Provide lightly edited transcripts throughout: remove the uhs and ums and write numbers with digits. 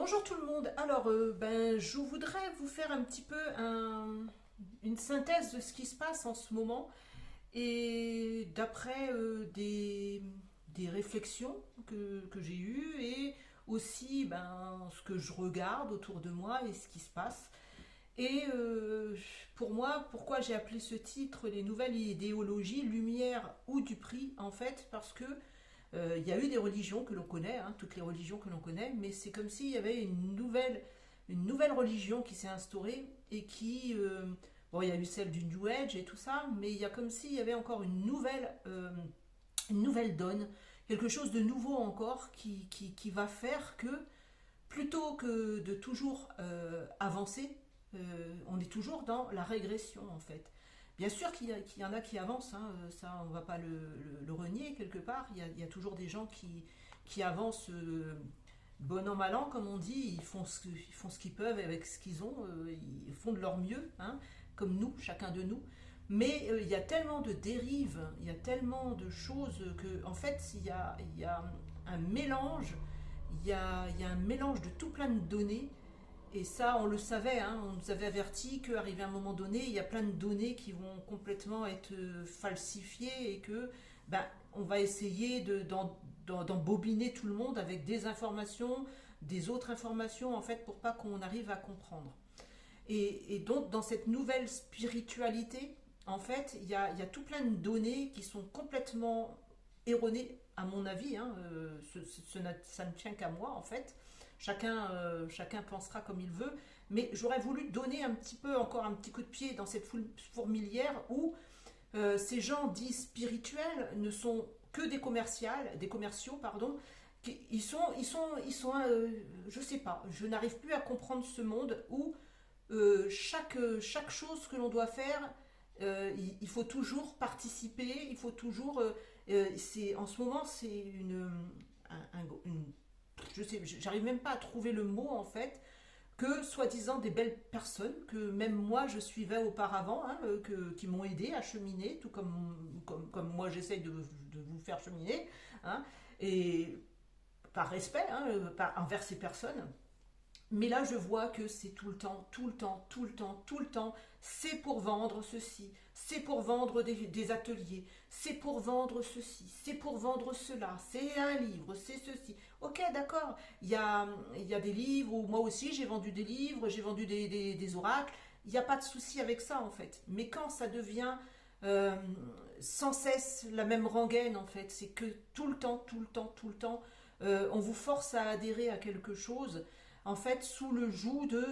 Bonjour tout le monde. Alors, je voudrais vous faire un petit peu une synthèse de ce qui se passe en ce moment et d'après des réflexions que j'ai eues et aussi ce que je regarde autour de moi et ce qui se passe. Et pour moi, pourquoi j'ai appelé ce titre Les nouvelles idéologies, lumière ou du prix, en fait, parce que il y a eu des religions que l'on connaît, hein, toutes les religions que l'on connaît, mais c'est comme s'il y avait une nouvelle religion qui s'est instaurée et qui, bon, il y a eu celle du New Age et tout ça, mais il y a comme s'il y avait encore une nouvelle donne, quelque chose de nouveau encore qui va faire que plutôt que de toujours avancer, on est toujours dans la régression en fait. Bien sûr qu'il y en a qui avancent, hein, ça on ne va pas le renier quelque part. Il y a toujours des gens qui avancent bon an mal an, comme on dit. Ils font ce qu'ils peuvent avec ce qu'ils ont, ils font de leur mieux, hein, comme nous, chacun de nous. Mais il y a tellement de dérives, il y a tellement de choses que, en fait, il y a un mélange, il y a un mélange de tout plein de données. Et ça, on le savait, hein, on nous avait averti qu'arrivé à un moment donné, il y a plein de données qui vont complètement être falsifiées et que on va essayer d'embobiner tout le monde avec des informations, des autres informations, en fait, pour pas qu'on arrive à comprendre. Et donc, dans cette nouvelle spiritualité, en fait, il y a tout plein de données qui sont complètement erronées, à mon avis. Hein, ça ne tient qu'à moi, en fait. Chacun pensera comme il veut. Mais j'aurais voulu donner un petit peu, encore un petit coup de pied dans cette fourmilière où ces gens dits spirituels ne sont que des commerciaux, pardon. Je sais pas, je n'arrive plus à comprendre ce monde où chaque chose que l'on doit faire, il faut toujours participer, il faut toujours. En ce moment, c'est une je sais, j'arrive même pas à trouver le mot en fait, que soi-disant des belles personnes que même moi je suivais auparavant, hein, qui m'ont aidé à cheminer, tout comme moi j'essaye de vous faire cheminer, hein, et par respect, hein, envers ces personnes. Mais là, je vois que c'est tout le temps, tout le temps, tout le temps, tout le temps. C'est pour vendre ceci, c'est pour vendre des ateliers, c'est pour vendre ceci, c'est pour vendre cela, c'est un livre, c'est ceci. Ok, d'accord, il y a des livres, ou moi aussi j'ai vendu des livres, j'ai vendu des oracles. Il n'y a pas de souci avec ça en fait. Mais quand ça devient euh, sans cesse la même rengaine en fait, c'est que tout le temps, tout le temps, tout le temps, on vous force à adhérer à quelque chose en fait sous le joug de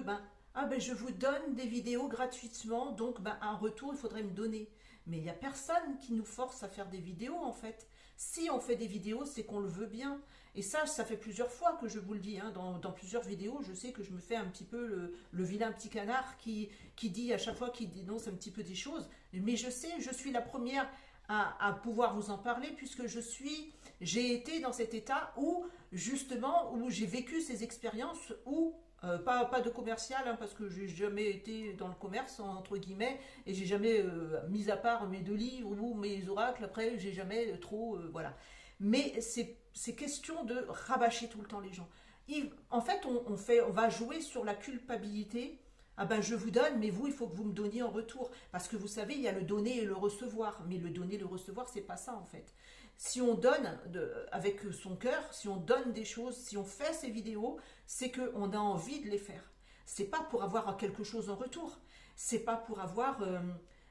je vous donne des vidéos gratuitement, donc un retour il faudrait me donner. Mais il n'y a personne qui nous force à faire des vidéos en fait. Si on fait des vidéos, c'est qu'on le veut bien. Et ça fait plusieurs fois que je vous le dis, hein, dans plusieurs vidéos, je sais que je me fais un petit peu le vilain petit canard qui dit à chaque fois qu'il dénonce un petit peu des choses. Mais je sais, je suis la première à pouvoir vous en parler puisque j'ai été dans cet état où justement où j'ai vécu ces expériences où pas de commercial, hein, parce que j'ai jamais été dans le commerce entre guillemets et j'ai jamais mis à part mes deux livres ou mes oracles. Après, j'ai jamais trop voilà. Mais c'est question de rabâcher tout le temps les gens. En fait, on va jouer sur la culpabilité. Ah ben je vous donne, mais vous, il faut que vous me donniez en retour. Parce que vous savez, il y a le donner et le recevoir. Mais le donner et le recevoir, c'est pas ça en fait. Si on donne avec son cœur, si on donne des choses, si on fait ces vidéos, c'est qu'on a envie de les faire. C'est pas pour avoir quelque chose en retour. C'est pas pour avoir,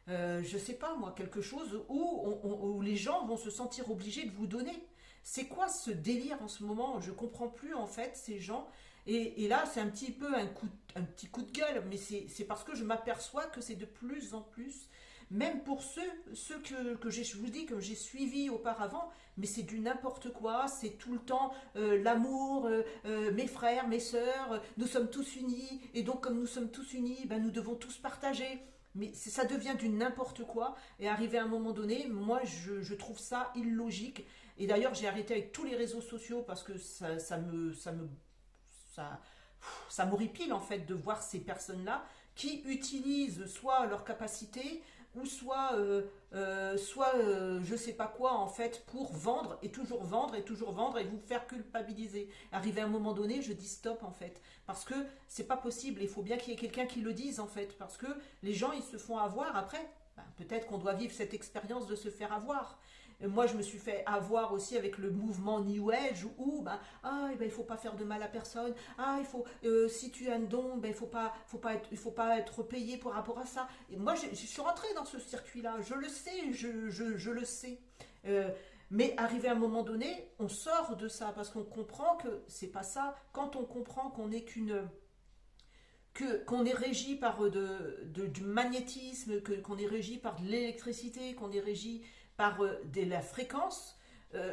je sais pas moi, quelque chose où les gens vont se sentir obligés de vous donner. C'est quoi ce délire en ce moment? Je comprends plus en fait ces gens. Et là, c'est un petit peu un petit coup de gueule, mais c'est parce que je m'aperçois que c'est de plus en plus, même pour ceux je vous dis, que j'ai suivis auparavant, mais c'est du n'importe quoi, c'est tout le temps l'amour, mes frères, mes sœurs, nous sommes tous unis, et donc comme nous sommes tous unis, nous devons tous partager. Mais ça devient du n'importe quoi, et arrivé à un moment donné, moi je trouve ça illogique. Et d'ailleurs, j'ai arrêté avec tous les réseaux sociaux parce que ça, ça m'horripile en fait de voir ces personnes-là qui utilisent soit leur capacité ou soit je sais pas quoi en fait pour vendre et toujours vendre et toujours vendre et vous faire culpabiliser. Arrivé à un moment donné, je dis stop en fait, parce que c'est pas possible. Il faut bien qu'il y ait quelqu'un qui le dise en fait, parce que les gens ils se font avoir après. Ben, peut-être qu'on doit vivre cette expérience de se faire avoir. Moi, je me suis fait avoir aussi avec le mouvement New Age où il faut pas faire de mal à personne. Ah, si tu as un don, ben, il faut pas être payé par rapport à ça. Et moi, je suis rentrée dans ce circuit-là. Je le sais, je le sais. Euh, mais arrivé à un moment donné, on sort de ça parce qu'on comprend que c'est pas ça. Quand on comprend qu'on est qu'on est régi par du magnétisme, qu'on est régi par de l'électricité, qu'on est régi par de la fréquence,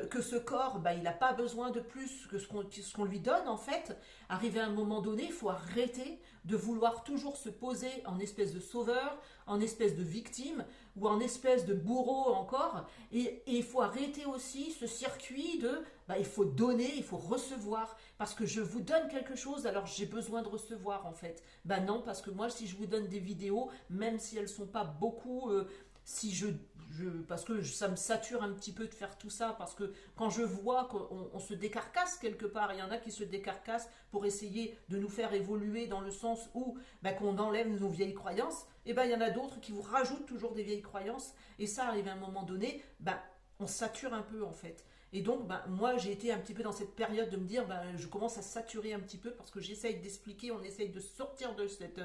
que ce corps, il n'a pas besoin de plus que ce qu'on lui donne en fait. Arrivé à un moment donné, il faut arrêter de vouloir toujours se poser en espèce de sauveur, en espèce de victime ou en espèce de bourreau encore. Et il faut arrêter aussi ce circuit de il faut donner, il faut recevoir. Parce que je vous donne quelque chose, alors j'ai besoin de recevoir en fait. Non, parce que moi, si je vous donne des vidéos, même si elles ne sont pas beaucoup, si parce que ça me sature un petit peu de faire tout ça, parce que quand je vois qu'on se décarcasse quelque part, il y en a qui se décarcassent pour essayer de nous faire évoluer dans le sens où qu'on enlève nos vieilles croyances, et il y en a d'autres qui vous rajoutent toujours des vieilles croyances, et ça arrive à un moment donné, on sature un peu en fait. Et donc, moi, j'ai été un petit peu dans cette période de me dire, je commence à saturer un petit peu parce que j'essaye d'expliquer, on essaye de sortir de cette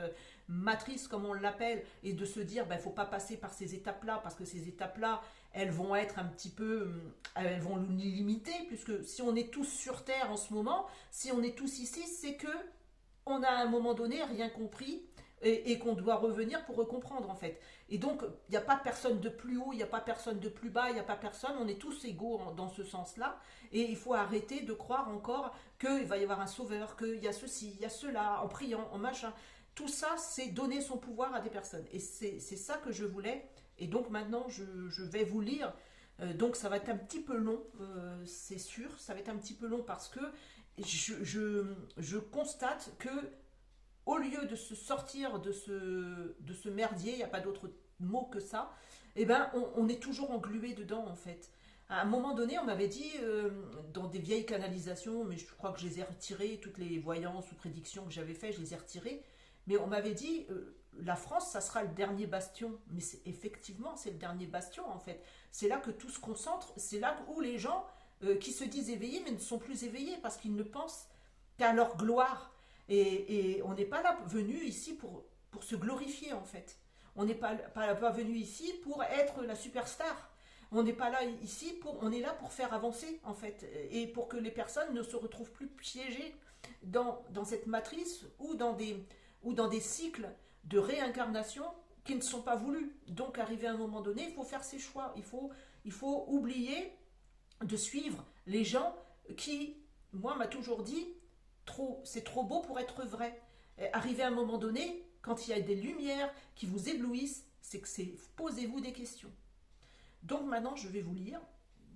matrice, comme on l'appelle, et de se dire, il ne faut pas passer par ces étapes-là parce que ces étapes-là, elles vont être un petit peu, elles vont nous limiter, puisque si on est tous sur Terre en ce moment, si on est tous ici, c'est que on a à un moment donné rien compris et qu'on doit revenir pour recomprendre en fait. Et donc, il n'y a pas personne de plus haut, il n'y a pas personne de plus bas, il n'y a pas personne, on est tous égaux dans ce sens-là. Et il faut arrêter de croire encore qu'il va y avoir un sauveur, qu'il y a ceci, il y a cela, en priant, en machin. Tout ça, c'est donner son pouvoir à des personnes. Et c'est ça que je voulais. Et donc maintenant, je vais vous lire. Donc ça va être un petit peu long, c'est sûr. Ça va être un petit peu long parce que je constate que au lieu de se sortir de ce merdier, il n'y a pas d'autre mot que ça, on est toujours englué dedans en fait. À un moment donné, on m'avait dit, dans des vieilles canalisations, mais je crois que je les ai retirées, toutes les voyances ou prédictions que j'avais faites, je les ai retirées, mais on m'avait dit, la France, ça sera le dernier bastion. Mais effectivement, c'est le dernier bastion en fait. C'est là que tout se concentre, c'est là où les gens qui se disent éveillés, mais ne sont plus éveillés parce qu'ils ne pensent qu'à leur gloire. Et on n'est pas là venu ici pour se glorifier en fait. On n'est pas venu ici pour être la superstar. On n'est pas là ici on est là pour faire avancer en fait, et pour que les personnes ne se retrouvent plus piégées dans cette matrice ou dans des cycles de réincarnation qui ne sont pas voulus. Donc arrivé à un moment donné, il faut faire ses choix. Il faut oublier de suivre les gens qui, moi, m'a toujours dit, c'est trop beau pour être vrai. Arrivé à un moment donné, quand il y a des lumières qui vous éblouissent, posez-vous des questions. Donc maintenant, je vais vous lire.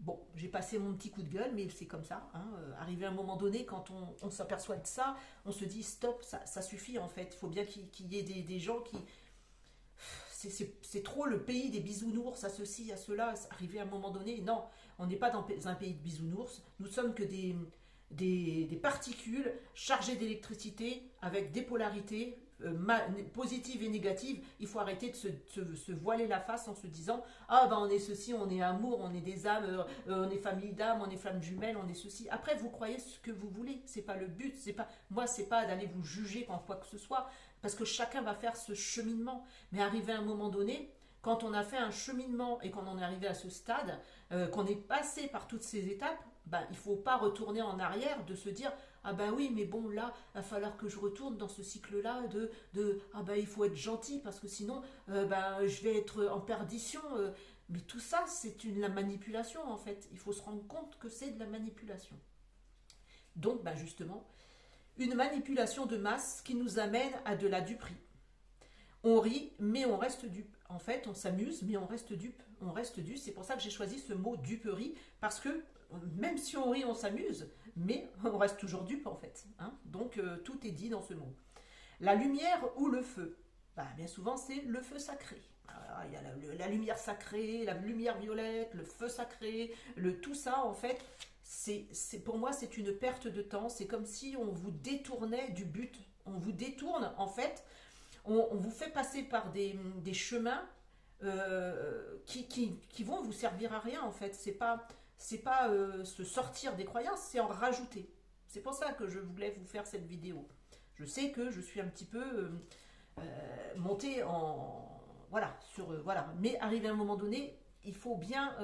Bon, j'ai passé mon petit coup de gueule, mais c'est comme ça. Arrivé à un moment donné, quand on s'aperçoit de ça, on se dit stop, ça suffit en fait. Il faut bien qu'il y ait des gens qui... C'est trop le pays des bisounours, à ceci, à cela. Arrivé à un moment donné, non, on n'est pas dans un pays de bisounours. Nous sommes que des particules chargées d'électricité avec des polarités positives et négatives. Il faut arrêter de se voiler la face en se disant on est ceci, on est amour, on est des âmes, on est famille d'âmes, on est flammes jumelles, on est ceci. Après vous croyez ce que vous voulez, c'est pas le but, moi c'est pas d'aller vous juger quand quoi que ce soit, parce que chacun va faire ce cheminement. Mais arrivé à un moment donné, quand on a fait un cheminement et qu'on en est arrivé à ce stade, qu'on est passé par toutes ces étapes, il ne faut pas retourner en arrière, de se dire oui, mais bon, là, il va falloir que je retourne dans ce cycle-là il faut être gentil parce que sinon, je vais être en perdition. Mais tout ça, c'est la manipulation en fait. Il faut se rendre compte que c'est de la manipulation. Donc, justement, une manipulation de masse qui nous amène à de la duperie. On rit, mais on reste dupe. En fait, on s'amuse, mais on reste dupe. On reste dupe. C'est pour ça que j'ai choisi ce mot duperie, parce que même si on rit, on s'amuse, mais on reste toujours dupe en fait. Donc, tout est dit dans ce mot. La lumière ou le feu. Bien souvent, c'est le feu sacré. il y a la lumière sacrée, la lumière violette, le feu sacré, tout ça, en fait, pour moi, c'est une perte de temps. C'est comme si on vous détournait du but. On vous détourne, en fait, on vous fait passer par des chemins qui vont vous servir à rien, en fait. C'est pas se sortir des croyances, c'est en rajouter. C'est pour ça que je voulais vous faire cette vidéo. Je sais que je suis un petit peu montée en... Voilà, voilà. Mais arrivé à un moment donné, il faut bien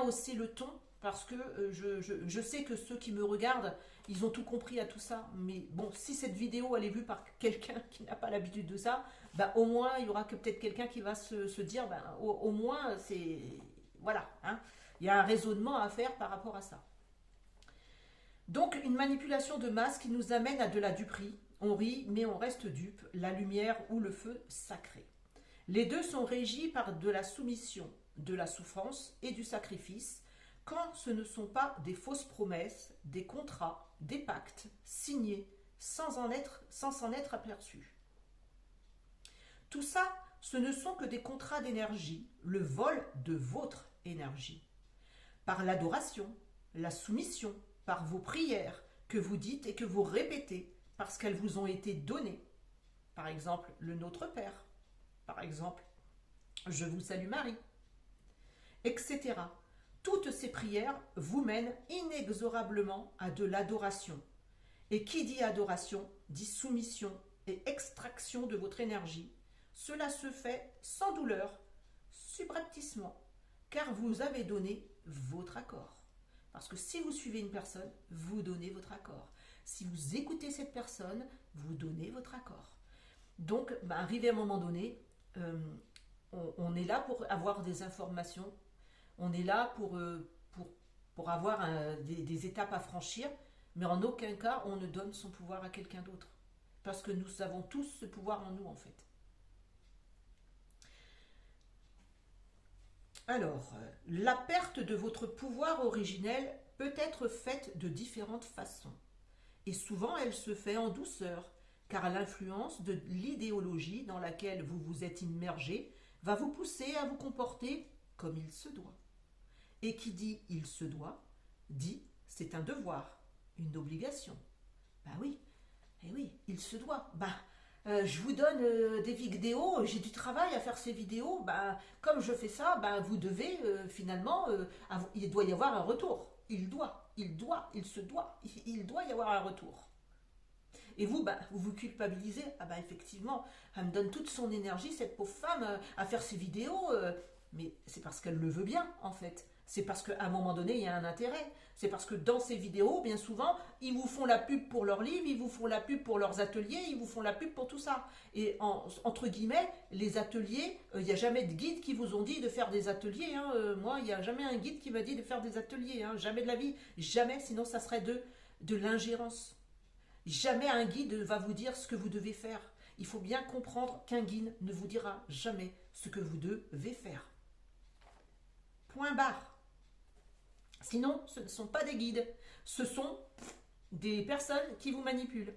hausser le ton, parce que je sais que ceux qui me regardent, ils ont tout compris à tout ça. Mais bon, si cette vidéo elle est vue par quelqu'un qui n'a pas l'habitude de ça, bah, au moins il y aura que peut-être quelqu'un qui va se dire, bah, au moins c'est... Voilà, hein. Il y a un raisonnement à faire par rapport à ça. Donc une manipulation de masse qui nous amène à de la duperie. On rit, mais on reste dupe, la lumière ou le feu sacré. Les deux sont régis par de la soumission, de la souffrance et du sacrifice, quand ce ne sont pas des fausses promesses, des contrats, des pactes signés sans s'en être aperçus. Tout ça, ce ne sont que des contrats d'énergie, le vol de votre énergie. Par l'adoration, la soumission, par vos prières que vous dites et que vous répétez parce qu'elles vous ont été données. Par exemple, le Notre Père. Par exemple, je vous salue Marie, etc. Toutes ces prières vous mènent inexorablement à de l'adoration. Et qui dit adoration, dit soumission et extraction de votre énergie. Cela se fait sans douleur, subrepticement, car vous avez donné votre accord. Parce que si vous suivez une personne, vous donnez votre accord. Si vous écoutez cette personne, vous donnez votre accord. Donc, arrivé à un moment donné, on est là pour avoir des informations, on est là pour avoir des étapes à franchir, mais en aucun cas on ne donne son pouvoir à quelqu'un d'autre. Parce que nous avons tous ce pouvoir en nous, en fait. Alors, la perte de votre pouvoir originel peut être faite de différentes façons. Et souvent, elle se fait en douceur, car l'influence de l'idéologie dans laquelle vous vous êtes immergé va vous pousser à vous comporter comme il se doit. Et qui dit il se doit, dit c'est un devoir, une obligation. Ben oui, eh oui, il se doit. Je vous donne des vidéos, j'ai du travail à faire ces vidéos, comme je fais ça, vous devez finalement, il doit y avoir un retour. Il se doit, il doit y avoir un retour. Et vous, vous vous culpabilisez. Effectivement, elle me donne toute son énergie, cette pauvre femme, à faire ses vidéos, mais c'est parce qu'elle le veut bien, en fait. C'est parce qu'à un moment donné, il y a un intérêt. C'est parce que dans ces vidéos, bien souvent, ils vous font la pub pour leurs livres, ils vous font la pub pour leurs ateliers, ils vous font la pub pour tout ça. Et entre guillemets, les ateliers, il n'y a jamais de guide qui vous ont dit de faire des ateliers. Moi, il n'y a jamais un guide qui m'a dit de faire des ateliers. Jamais de la vie. Jamais, sinon ça serait de l'ingérence. Jamais un guide va vous dire ce que vous devez faire. Il faut bien comprendre qu'un guide ne vous dira jamais ce que vous devez faire. Point barre. Sinon, ce ne sont pas des guides. Ce sont des personnes qui vous manipulent.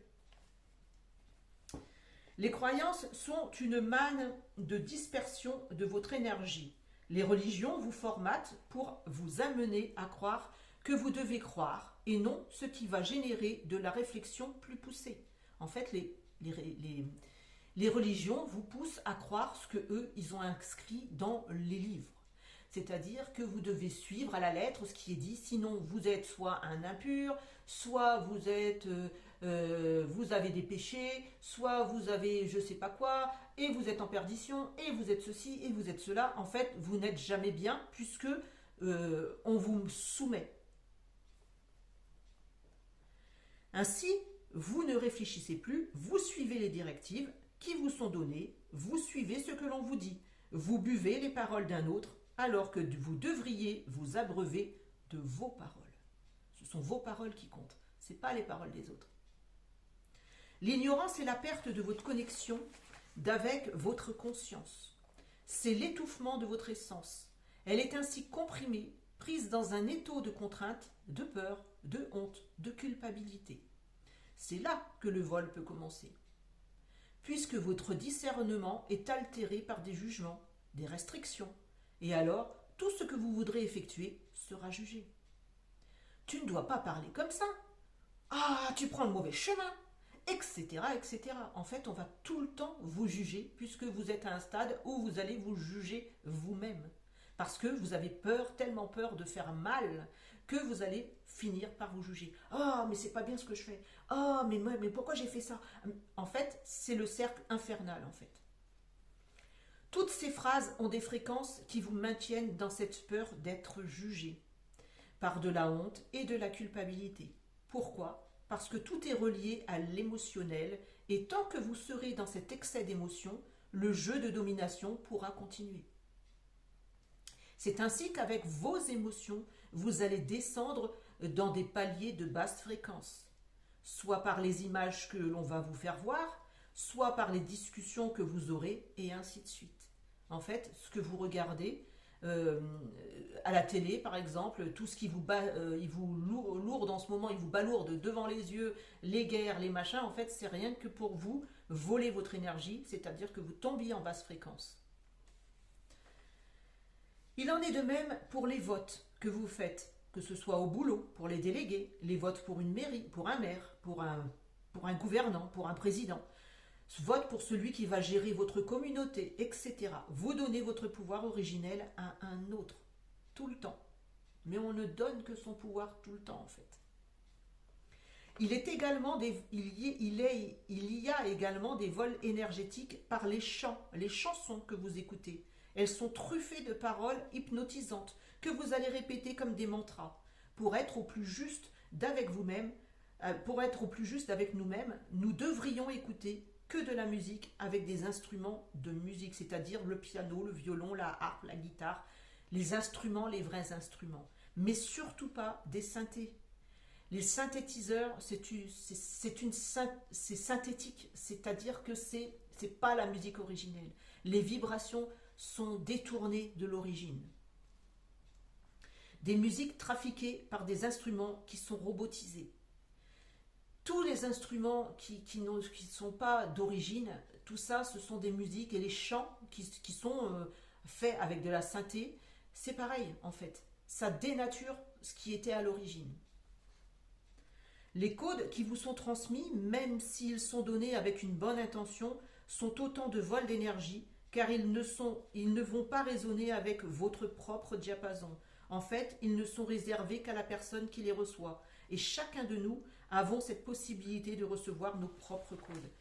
Les croyances sont une manne de dispersion de votre énergie. Les religions vous formatent pour vous amener à croire que vous devez croire et non ce qui va générer de la réflexion plus poussée. En fait, les religions vous poussent à croire ce que eux, ils ont inscrit dans les livres. C'est-à-dire que vous devez suivre à la lettre ce qui est dit, sinon vous êtes soit un impur, soit vous avez des péchés, soit vous avez je sais pas quoi, et vous êtes en perdition, et vous êtes ceci, et vous êtes cela. En fait, vous n'êtes jamais bien puisque on vous soumet. Ainsi, vous ne réfléchissez plus, vous suivez les directives qui vous sont données, vous suivez ce que l'on vous dit, vous buvez les paroles d'un autre, alors que vous devriez vous abreuver de vos paroles. Ce sont vos paroles qui comptent, ce n'est pas les paroles des autres. L'ignorance est la perte de votre connexion d'avec votre conscience. C'est l'étouffement de votre essence. Elle est ainsi comprimée, prise dans un étau de contrainte, de peur, de honte, de culpabilité. C'est là que le vol peut commencer. puisque votre discernement est altéré par des jugements, des restrictions. Et alors, tout ce que vous voudrez effectuer sera jugé. Tu ne dois pas parler comme ça. Ah, tu prends le mauvais chemin, etc., etc. En fait, on va tout le temps vous juger puisque vous êtes à un stade où vous allez vous juger vous-même. Parce que vous avez peur, tellement peur de faire mal, que vous allez finir par vous juger. Ah, mais c'est pas bien ce que je fais. Ah, mais pourquoi j'ai fait ça? En fait, c'est le cercle infernal, en fait. Toutes ces phrases ont des fréquences qui vous maintiennent dans cette peur d'être jugé, par de la honte et de la culpabilité. Pourquoi? Parce que tout est relié à l'émotionnel et tant que vous serez dans cet excès d'émotion, le jeu de domination pourra continuer. C'est ainsi qu'avec vos émotions, vous allez descendre dans des paliers de basse fréquence, soit par les images que l'on va vous faire voir, soit par les discussions que vous aurez, et ainsi de suite. En fait, ce que vous regardez à la télé, par exemple, tout ce qui vous lourde en ce moment, il vous balourde devant les yeux, les guerres, les machins, en fait, c'est rien que pour vous voler votre énergie, c'est-à-dire que vous tombiez en basse fréquence. Il en est de même pour les votes que vous faites, que ce soit au boulot, pour les délégués, les votes pour une mairie, pour un maire, pour un gouvernant, pour un président. Vote pour celui qui va gérer votre communauté, etc. Vous donnez votre pouvoir originel à un autre, tout le temps. Mais on ne donne que son pouvoir tout le temps, en fait. Il y a également des vols énergétiques par les chants, les chansons que vous écoutez. Elles sont truffées de paroles hypnotisantes que vous allez répéter comme des mantras. Pour être au plus juste d'avec vous-même, pour être au plus juste avec nous-mêmes, nous devrions écouter que de la musique avec des instruments de musique, c'est-à-dire le piano, le violon, la harpe, la guitare, les instruments, les vrais instruments. Mais surtout pas des synthés. Les synthétiseurs, c'est synthétique, c'est-à-dire que c'est pas la musique originelle. Les vibrations sont détournées de l'origine. Des musiques trafiquées par des instruments qui sont robotisés. Tous les instruments qui ne sont pas d'origine, tout ça, ce sont des musiques et les chants qui sont faits avec de la synthé. C'est pareil, en fait. Ça dénature ce qui était à l'origine. Les codes qui vous sont transmis, même s'ils sont donnés avec une bonne intention, sont autant de vols d'énergie, car ils ne vont pas résonner avec votre propre diapason. En fait, ils ne sont réservés qu'à la personne qui les reçoit. Et chacun de nous avons cette possibilité de recevoir nos propres codes.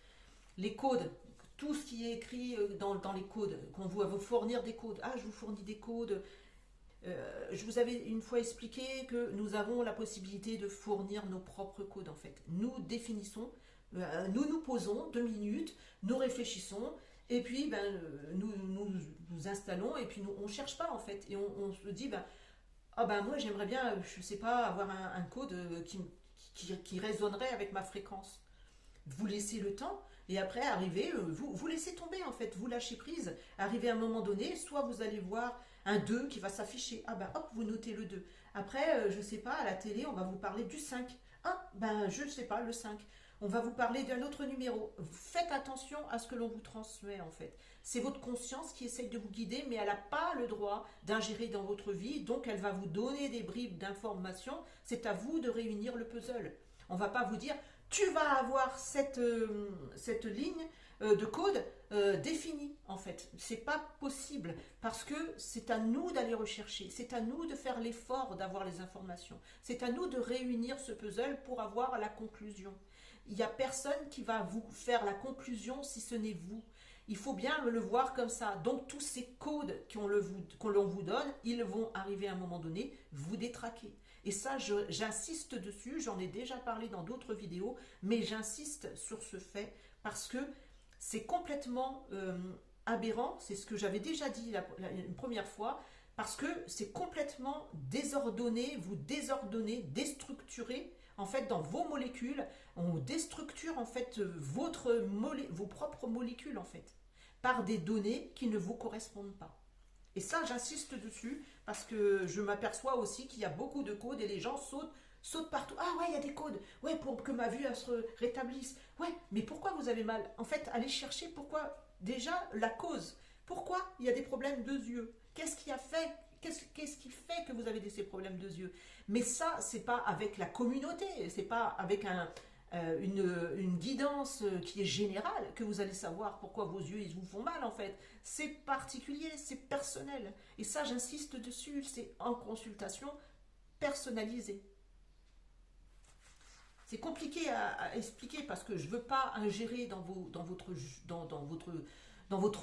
Les codes, tout ce qui est écrit dans les codes, qu'on va vous fournir des codes. Ah, je vous fournis des codes. Je vous avais une fois expliqué que nous avons la possibilité de fournir nos propres codes, en fait. Nous définissons, nous posons 2 minutes, nous réfléchissons, et puis nous installons, et puis on ne cherche pas, en fait. Et on se dit, moi j'aimerais bien, je ne sais pas, avoir un code qui résonnerait avec ma fréquence. Vous laissez le temps, et après arriver, vous laissez tomber, en fait, vous lâchez prise. Arrivé à un moment donné, soit vous allez voir un 2 qui va s'afficher. Hop, vous notez le 2. Après, je sais pas, à la télé, on va vous parler du 5. Je sais pas, le 5. On va vous parler d'un autre numéro. Faites attention à ce que l'on vous transmet, en fait. C'est votre conscience qui essaye de vous guider, mais elle n'a pas le droit d'ingérer dans votre vie, donc elle va vous donner des bribes d'informations. C'est à vous de réunir le puzzle. On va pas vous dire, tu vas avoir cette ligne de code définie, en fait. C'est pas possible, parce que c'est à nous d'aller rechercher, c'est à nous de faire l'effort d'avoir les informations, c'est à nous de réunir ce puzzle pour avoir la conclusion. Il n'y a personne qui va vous faire la conclusion si ce n'est vous. Il faut bien le voir comme ça. Donc tous ces codes qu'on l'on vous donne, ils vont arriver à un moment donné, vous détraquer. Et ça, j'insiste dessus, j'en ai déjà parlé dans d'autres vidéos, mais j'insiste sur ce fait parce que c'est complètement aberrant, c'est ce que j'avais déjà dit une première fois, parce que c'est complètement désordonné, vous désordonnez, déstructurez, en fait, dans vos molécules, on déstructure en fait vos propres molécules, en fait, par des données qui ne vous correspondent pas. Et ça, j'insiste dessus, parce que je m'aperçois aussi qu'il y a beaucoup de codes et les gens sautent saute partout. Ah ouais, il y a des codes. Ouais, pour que ma vue elle se rétablisse. Ouais, mais pourquoi vous avez mal? En fait, allez chercher pourquoi. Déjà, la cause. Pourquoi il y a des problèmes de yeux? Qu'est-ce qui a fait? Qu'est-ce qui fait que vous avez ces problèmes de yeux? Mais ça, c'est pas avec la communauté, c'est pas avec une guidance qui est générale que vous allez savoir pourquoi vos yeux ils vous font mal en fait. C'est particulier, c'est personnel. Et ça, j'insiste dessus, c'est en consultation personnalisée. C'est compliqué à expliquer parce que je ne veux pas ingérer dans votre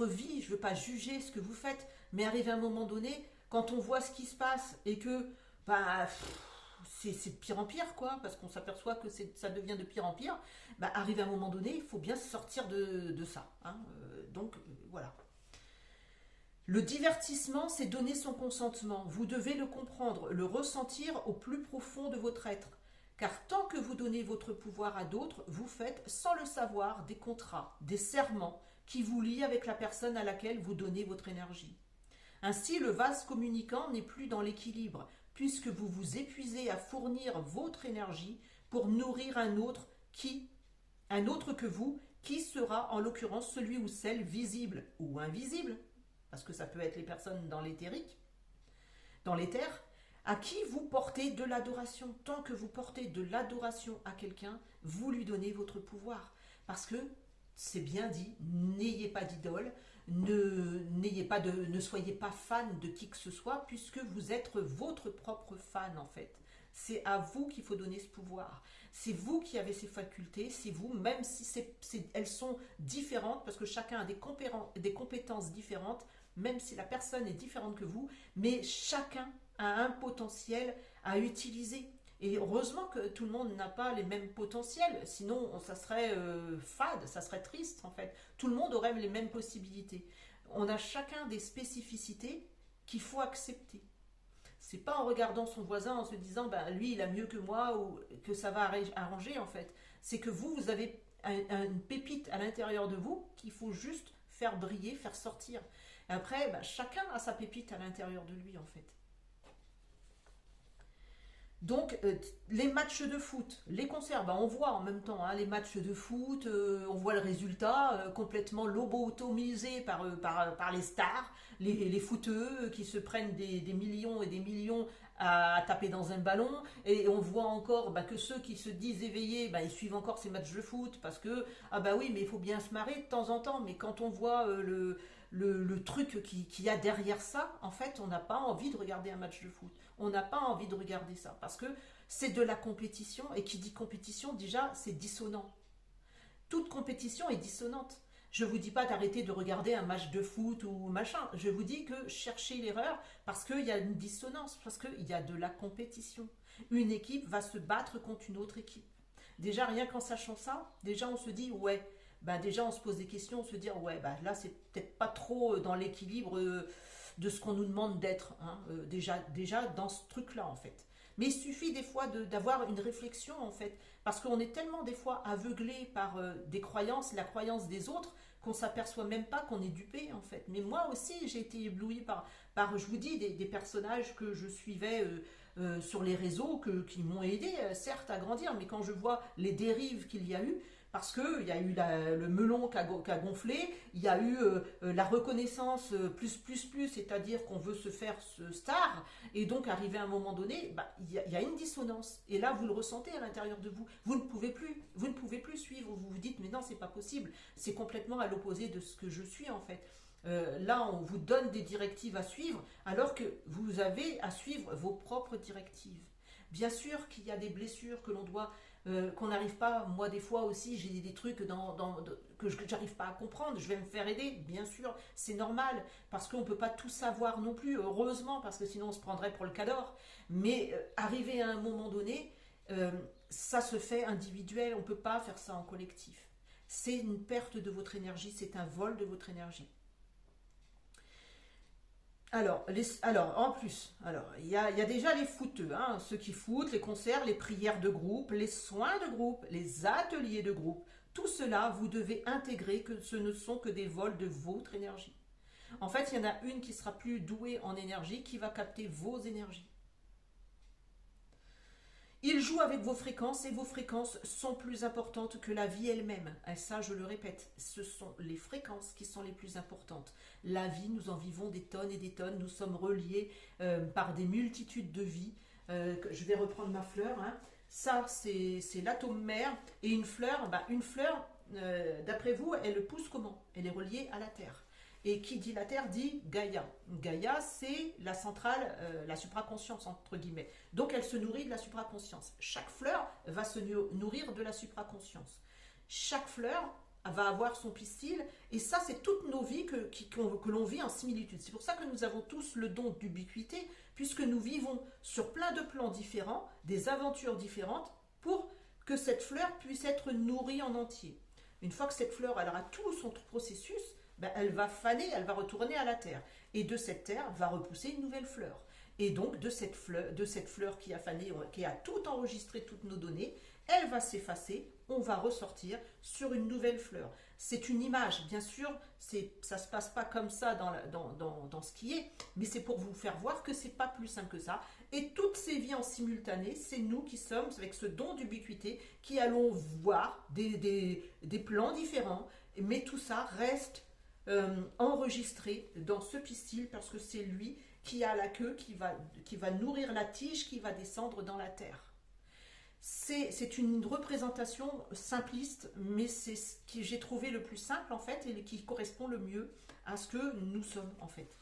vie, je ne veux pas juger ce que vous faites, mais arrivé à un moment donné, quand on voit ce qui se passe et que bah, c'est de pire en pire, quoi, parce qu'on s'aperçoit que ça devient de pire en pire, bah, arrivé à un moment donné, il faut bien sortir de ça. Hein. Donc, voilà. Le divertissement, c'est donner son consentement. Vous devez le comprendre, le ressentir au plus profond de votre être. Car tant que vous donnez votre pouvoir à d'autres, vous faites, sans le savoir, des contrats, des serments qui vous lient avec la personne à laquelle vous donnez votre énergie. Ainsi, le vase communicant n'est plus dans l'équilibre, puisque vous vous épuisez à fournir votre énergie pour nourrir un autre que vous, qui sera en l'occurrence celui ou celle visible ou invisible, parce que ça peut être les personnes dans l'éthérique, dans l'éther, à qui vous portez de l'adoration. Tant que vous portez de l'adoration à quelqu'un, vous lui donnez votre pouvoir. Parce que, c'est bien dit, n'ayez pas d'idole, ne soyez pas fan de qui que ce soit, puisque vous êtes votre propre fan en fait. C'est à vous qu'il faut donner ce pouvoir. C'est vous qui avez ces facultés, c'est vous, même si elles sont différentes, parce que chacun a des compétences différentes, même si la personne est différente que vous, mais chacun a un potentiel à utiliser. Et heureusement que tout le monde n'a pas les mêmes potentiels, sinon ça serait fade, ça serait triste en fait. Tout le monde aurait les mêmes possibilités. On a chacun des spécificités qu'il faut accepter. C'est pas en regardant son voisin en se disant ben, lui il a mieux que moi ou que ça va arranger en fait. C'est que vous avez une pépite à l'intérieur de vous qu'il faut juste faire briller, faire sortir. Et après, ben, chacun a sa pépite à l'intérieur de lui en fait. Donc, les matchs de foot, les concerts, ben, on voit en même temps hein, les matchs de foot, on voit le résultat complètement lobotomisé par les stars, les footeux qui se prennent des millions et des millions à taper dans un ballon, et on voit encore ben, que ceux qui se disent éveillés, ben, ils suivent encore ces matchs de foot, parce que, ah bah oui, mais il faut bien se marrer de temps en temps, mais quand on voit le truc qu'il y a derrière ça, en fait, on n'a pas envie de regarder un match de foot. On n'a pas envie de regarder ça parce que c'est de la compétition et qui dit compétition, déjà, c'est dissonant. Toute compétition est dissonante. Je ne vous dis pas d'arrêter de regarder un match de foot ou machin. Je vous dis que cherchez l'erreur parce qu'il y a une dissonance, parce qu'il y a de la compétition. Une équipe va se battre contre une autre équipe. Déjà, rien qu'en sachant ça, déjà on se dit, ouais, ben déjà on se pose des questions, on se dit, ouais, ben là c'est peut-être pas trop dans l'équilibre de ce qu'on nous demande d'être, hein, déjà dans ce truc-là en fait. Mais il suffit des fois d'avoir une réflexion en fait, parce qu'on est tellement des fois aveuglé par des croyances, la croyance des autres, qu'on s'aperçoit même pas qu'on est dupé en fait. Mais moi aussi j'ai été ébloui par je vous dis, des personnages que je suivais sur les réseaux, qui m'ont aidé certes à grandir, mais quand je vois les dérives qu'il y a eu, parce qu'il y a eu le melon qui a gonflé, il y a eu la reconnaissance plus, c'est-à-dire qu'on veut se faire star, et donc arrivé à un moment donné, bah, il y a une dissonance. Et là, vous le ressentez à l'intérieur de vous. Vous ne pouvez plus suivre. Vous vous dites, mais non, c'est pas possible. C'est complètement à l'opposé de ce que je suis en fait. Là, on vous donne des directives à suivre, alors que vous avez à suivre vos propres directives. Bien sûr qu'il y a des blessures que l'on doit qu'on n'arrive pas, moi des fois aussi j'ai des trucs que j'arrive pas à comprendre, je vais me faire aider, bien sûr, c'est normal, parce qu'on ne peut pas tout savoir non plus, heureusement, parce que sinon on se prendrait pour le cador, mais arrivé à un moment donné, ça se fait individuel, on ne peut pas faire ça en collectif. C'est une perte de votre énergie, c'est un vol de votre énergie. En plus, il y a déjà les footeux, hein, ceux qui footent, les concerts, les prières de groupe, les soins de groupe, les ateliers de groupe. Tout cela, vous devez intégrer que ce ne sont que des vols de votre énergie. En fait, il y en a une qui sera plus douée en énergie, qui va capter vos énergies. Il joue avec vos fréquences et vos fréquences sont plus importantes que la vie elle-même. Et ça, je le répète, ce sont les fréquences qui sont les plus importantes. La vie, nous en vivons des tonnes et des tonnes. Nous sommes reliés par des multitudes de vies. Je vais reprendre ma fleur. Hein. Ça, c'est l'atome mère. Et une fleur, d'après vous, elle pousse comment? Elle est reliée à la Terre. Et qui dit la Terre dit Gaïa. Gaïa, c'est la centrale, la supraconscience, entre guillemets. Donc, elle se nourrit de la supraconscience. Chaque fleur va se nourrir de la supraconscience. Chaque fleur va avoir son pistil. Et ça, c'est toutes nos vies que l'on vit en similitude. C'est pour ça que nous avons tous le don d'ubiquité, puisque nous vivons sur plein de plans différents, des aventures différentes, pour que cette fleur puisse être nourrie en entier. Une fois que cette fleur elle aura tout son processus, ben, elle va faner, elle va retourner à la terre. Et de cette terre va repousser une nouvelle fleur. Et donc de cette fleur qui a fané, qui a tout enregistré, toutes nos données, elle va s'effacer, on va ressortir sur une nouvelle fleur. C'est une image, bien sûr, ça ne se passe pas comme ça dans ce qui est, mais c'est pour vous faire voir que c'est pas plus simple que ça. Et toutes ces vies en simultané, c'est nous qui sommes, avec ce don d'ubiquité, qui allons voir des plans différents, mais tout ça reste enregistré dans ce pistil parce que c'est lui qui a la queue qui va nourrir la tige qui va descendre dans la terre. C'est une représentation simpliste, mais c'est ce que j'ai trouvé le plus simple en fait et qui correspond le mieux à ce que nous sommes en fait.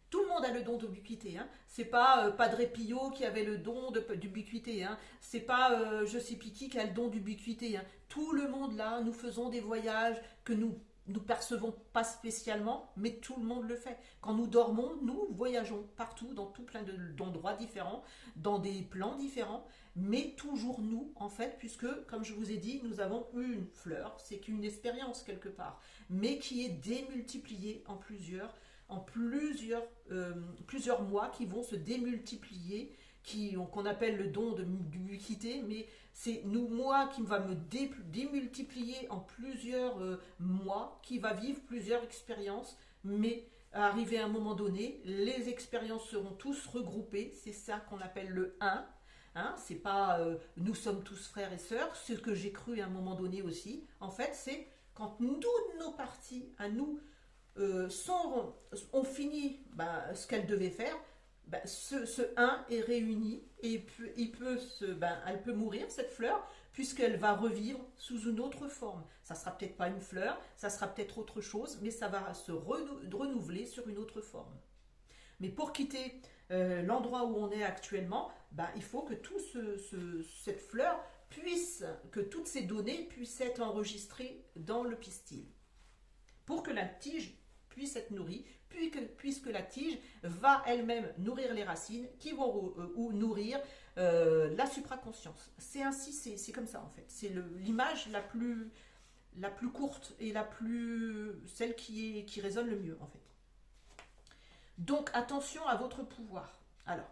Tout le monde a le don d'ubiquité. Hein. C'est pas Padre Pio qui avait le don d'ubiquité. Hein. C'est pas je sais Piki qui a le don d'ubiquité. Hein. Tout le monde là, nous faisons des voyages que nous percevons pas spécialement, mais tout le monde le fait. Quand nous dormons, nous voyageons partout, dans tout plein d'endroits différents, dans des plans différents, mais toujours nous, en fait, puisque, comme je vous ai dit, nous avons une fleur, c'est qu'une expérience quelque part, mais qui est démultipliée en plusieurs mois qui vont se démultiplier, qu'on appelle le don d'ubiquité, mais c'est moi qui va me démultiplier en plusieurs mois, qui va vivre plusieurs expériences, mais arrivé à un moment donné, les expériences seront tous regroupées, c'est ça qu'on appelle le 1. Hein, c'est pas nous sommes tous frères et sœurs, ce que j'ai cru à un moment donné aussi. En fait, c'est quand toutes nos parties à nous ont fini ce qu'elles devaient faire, ce 1 est réuni et elle peut mourir cette fleur puisqu'elle va revivre sous une autre forme. Ça sera peut-être pas une fleur, ça sera peut-être autre chose, mais ça va se renouveler sur une autre forme. Mais pour quitter l'endroit où on est actuellement, il faut que cette fleur que toutes ces données puissent être enregistrées dans le pistil pour que la tige puisse être nourrie, puisque la tige va elle-même nourrir les racines qui vont nourrir la supraconscience. C'est ainsi, c'est comme ça en fait. C'est l'image la plus courte et celle qui résonne le mieux en fait. Donc attention à votre pouvoir. Alors,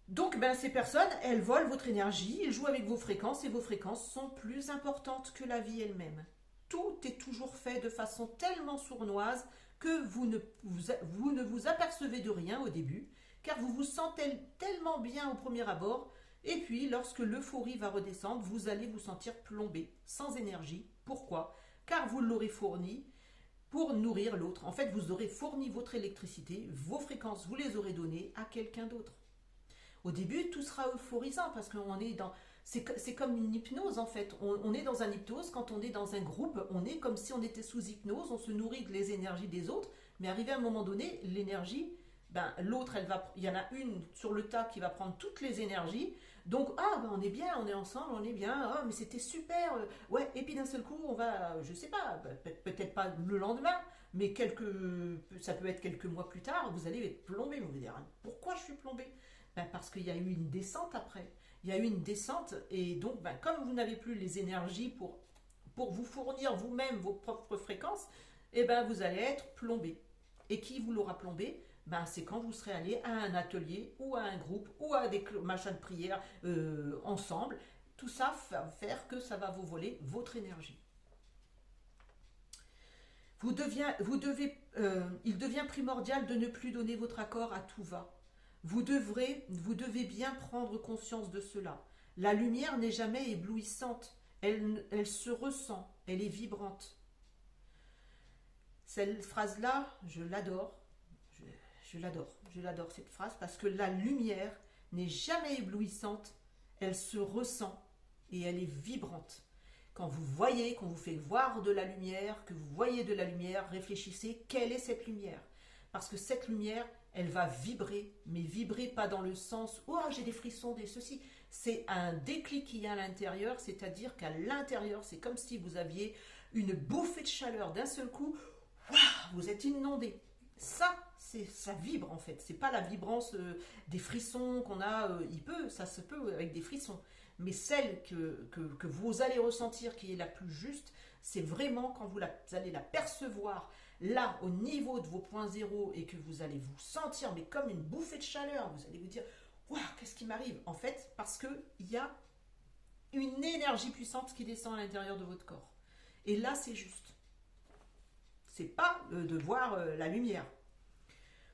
donc ces personnes, elles volent votre énergie, elles jouent avec vos fréquences et vos fréquences sont plus importantes que la vie elle-même. Tout est toujours fait de façon tellement sournoise que vous ne vous apercevez de rien au début, car vous vous sentez tellement bien au premier abord, et puis lorsque l'euphorie va redescendre, vous allez vous sentir plombé, sans énergie. Pourquoi? Car vous l'aurez fourni pour nourrir l'autre. En fait, vous aurez fourni votre électricité, vos fréquences, vous les aurez données à quelqu'un d'autre. Au début, tout sera euphorisant, parce qu'on est dans... C'est comme une hypnose en fait. On est dans un hypnose, quand on est dans un groupe, on est comme si on était sous hypnose, on se nourrit des énergies des autres, mais arrivé à un moment donné, l'énergie, l'autre, il y en a une sur le tas qui va prendre toutes les énergies, donc on est bien, on est ensemble, on est bien, mais c'était super, ouais, et puis d'un seul coup, on va, je sais pas, peut-être pas le lendemain, mais ça peut être quelques mois plus tard, vous allez être plombé, vous allez dire, pourquoi je suis plombé? Parce qu'il y a eu une descente après. Il y a eu une descente et donc comme vous n'avez plus les énergies pour vous fournir vous-même vos propres fréquences, vous allez être plombé. Et qui vous l'aura plombé? C'est quand vous serez allé à un atelier ou à un groupe ou à des machins de prière ensemble. Tout ça va faire que ça va vous voler votre énergie. Il devient primordial de ne plus donner votre accord à tout va. Vous devez bien prendre conscience de cela. La lumière n'est jamais éblouissante, elle se ressent, elle est vibrante. Cette phrase-là, je l'adore, je l'adore cette phrase parce que la lumière n'est jamais éblouissante, elle se ressent et elle est vibrante. Quand vous voyez, qu'on vous fait voir de la lumière, que vous voyez de la lumière, réfléchissez, quelle est cette lumière? Parce que cette lumière, elle va vibrer, mais vibrer pas dans le sens « Oh, j'ai des frissons, des ceci ». C'est un déclic qu'il y a à l'intérieur, c'est-à-dire qu'à l'intérieur, c'est comme si vous aviez une bouffée de chaleur d'un seul coup. Waouh, vous êtes inondé. Ça vibre en fait. C'est pas la vibrance des frissons qu'on a. Ça se peut avec des frissons. Mais celle que vous allez ressentir, qui est la plus juste, c'est vraiment quand vous allez la percevoir là, au niveau de vos points zéro, et que vous allez vous sentir, mais comme une bouffée de chaleur, vous allez vous dire, waouh, qu'est-ce qui m'arrive? En fait, parce qu'il y a une énergie puissante qui descend à l'intérieur de votre corps. Et là, c'est juste. C'est pas de voir la lumière.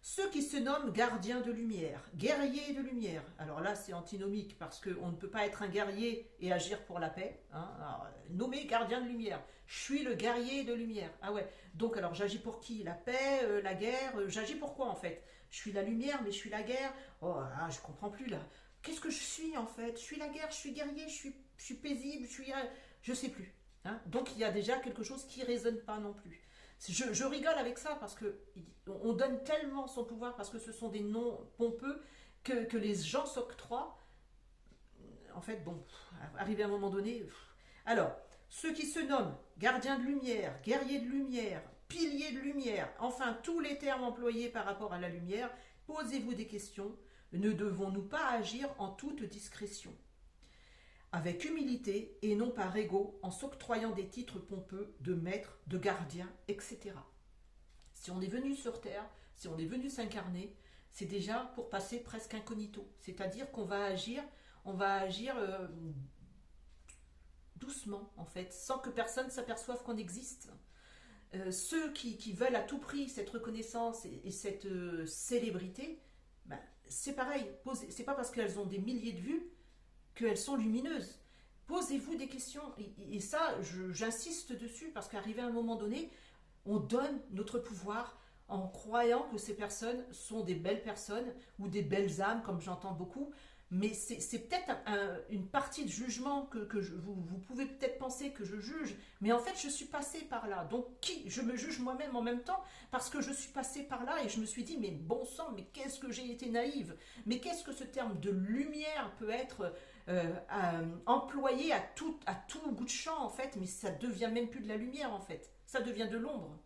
Ceux qui se nomment gardiens de lumière, guerriers de lumière. Alors là, c'est antinomique parce qu'on ne peut pas être un guerrier et agir pour la paix. Hein. Alors, nommé gardien de lumière. Je suis le guerrier de lumière. Ah ouais. Donc alors, j'agis pour qui? La paix, la guerre. J'agis pour quoi en fait? Je suis la lumière, mais je suis la guerre. Oh, ah, je comprends plus là. Qu'est-ce que je suis en fait? Je suis la guerre, je suis guerrier, je suis paisible, je sais plus. Hein. Donc il y a déjà quelque chose qui résonne pas non plus. Je rigole avec ça parce que on donne tellement son pouvoir parce que ce sont des noms pompeux que les gens s'octroient. En fait, bon, arrivé à un moment donné. Alors, ceux qui se nomment gardiens de lumière, guerriers de lumière, piliers de lumière, enfin tous les termes employés par rapport à la lumière, posez-vous des questions. Ne devons-nous pas agir en toute discrétion, avec humilité et non par ego, en s'octroyant des titres pompeux de maître, de gardien, etc. Si on est venu sur Terre, si on est venu s'incarner, c'est déjà pour passer presque incognito. C'est-à-dire qu'on va agir, doucement, en fait, sans que personne s'aperçoive qu'on existe. Ceux qui veulent à tout prix cette reconnaissance et cette célébrité, ben, c'est pareil. C'est pas parce qu'elles ont des milliers de vues qu'elles sont lumineuses. Posez-vous des questions. Et ça, j'insiste dessus, parce qu'arrivé à un moment donné, on donne notre pouvoir en croyant que ces personnes sont des belles personnes ou des belles âmes, comme j'entends beaucoup. Mais c'est peut-être une partie de jugement vous pouvez peut-être penser que je juge, mais en fait je suis passée par là. Donc je me juge moi-même en même temps parce que je suis passée par là et je me suis dit mais bon sang, mais qu'est-ce que j'ai été naïve, mais qu'est-ce que ce terme de lumière peut être employé à tout bout de champ en fait, mais ça devient même plus de la lumière en fait, ça devient de l'ombre.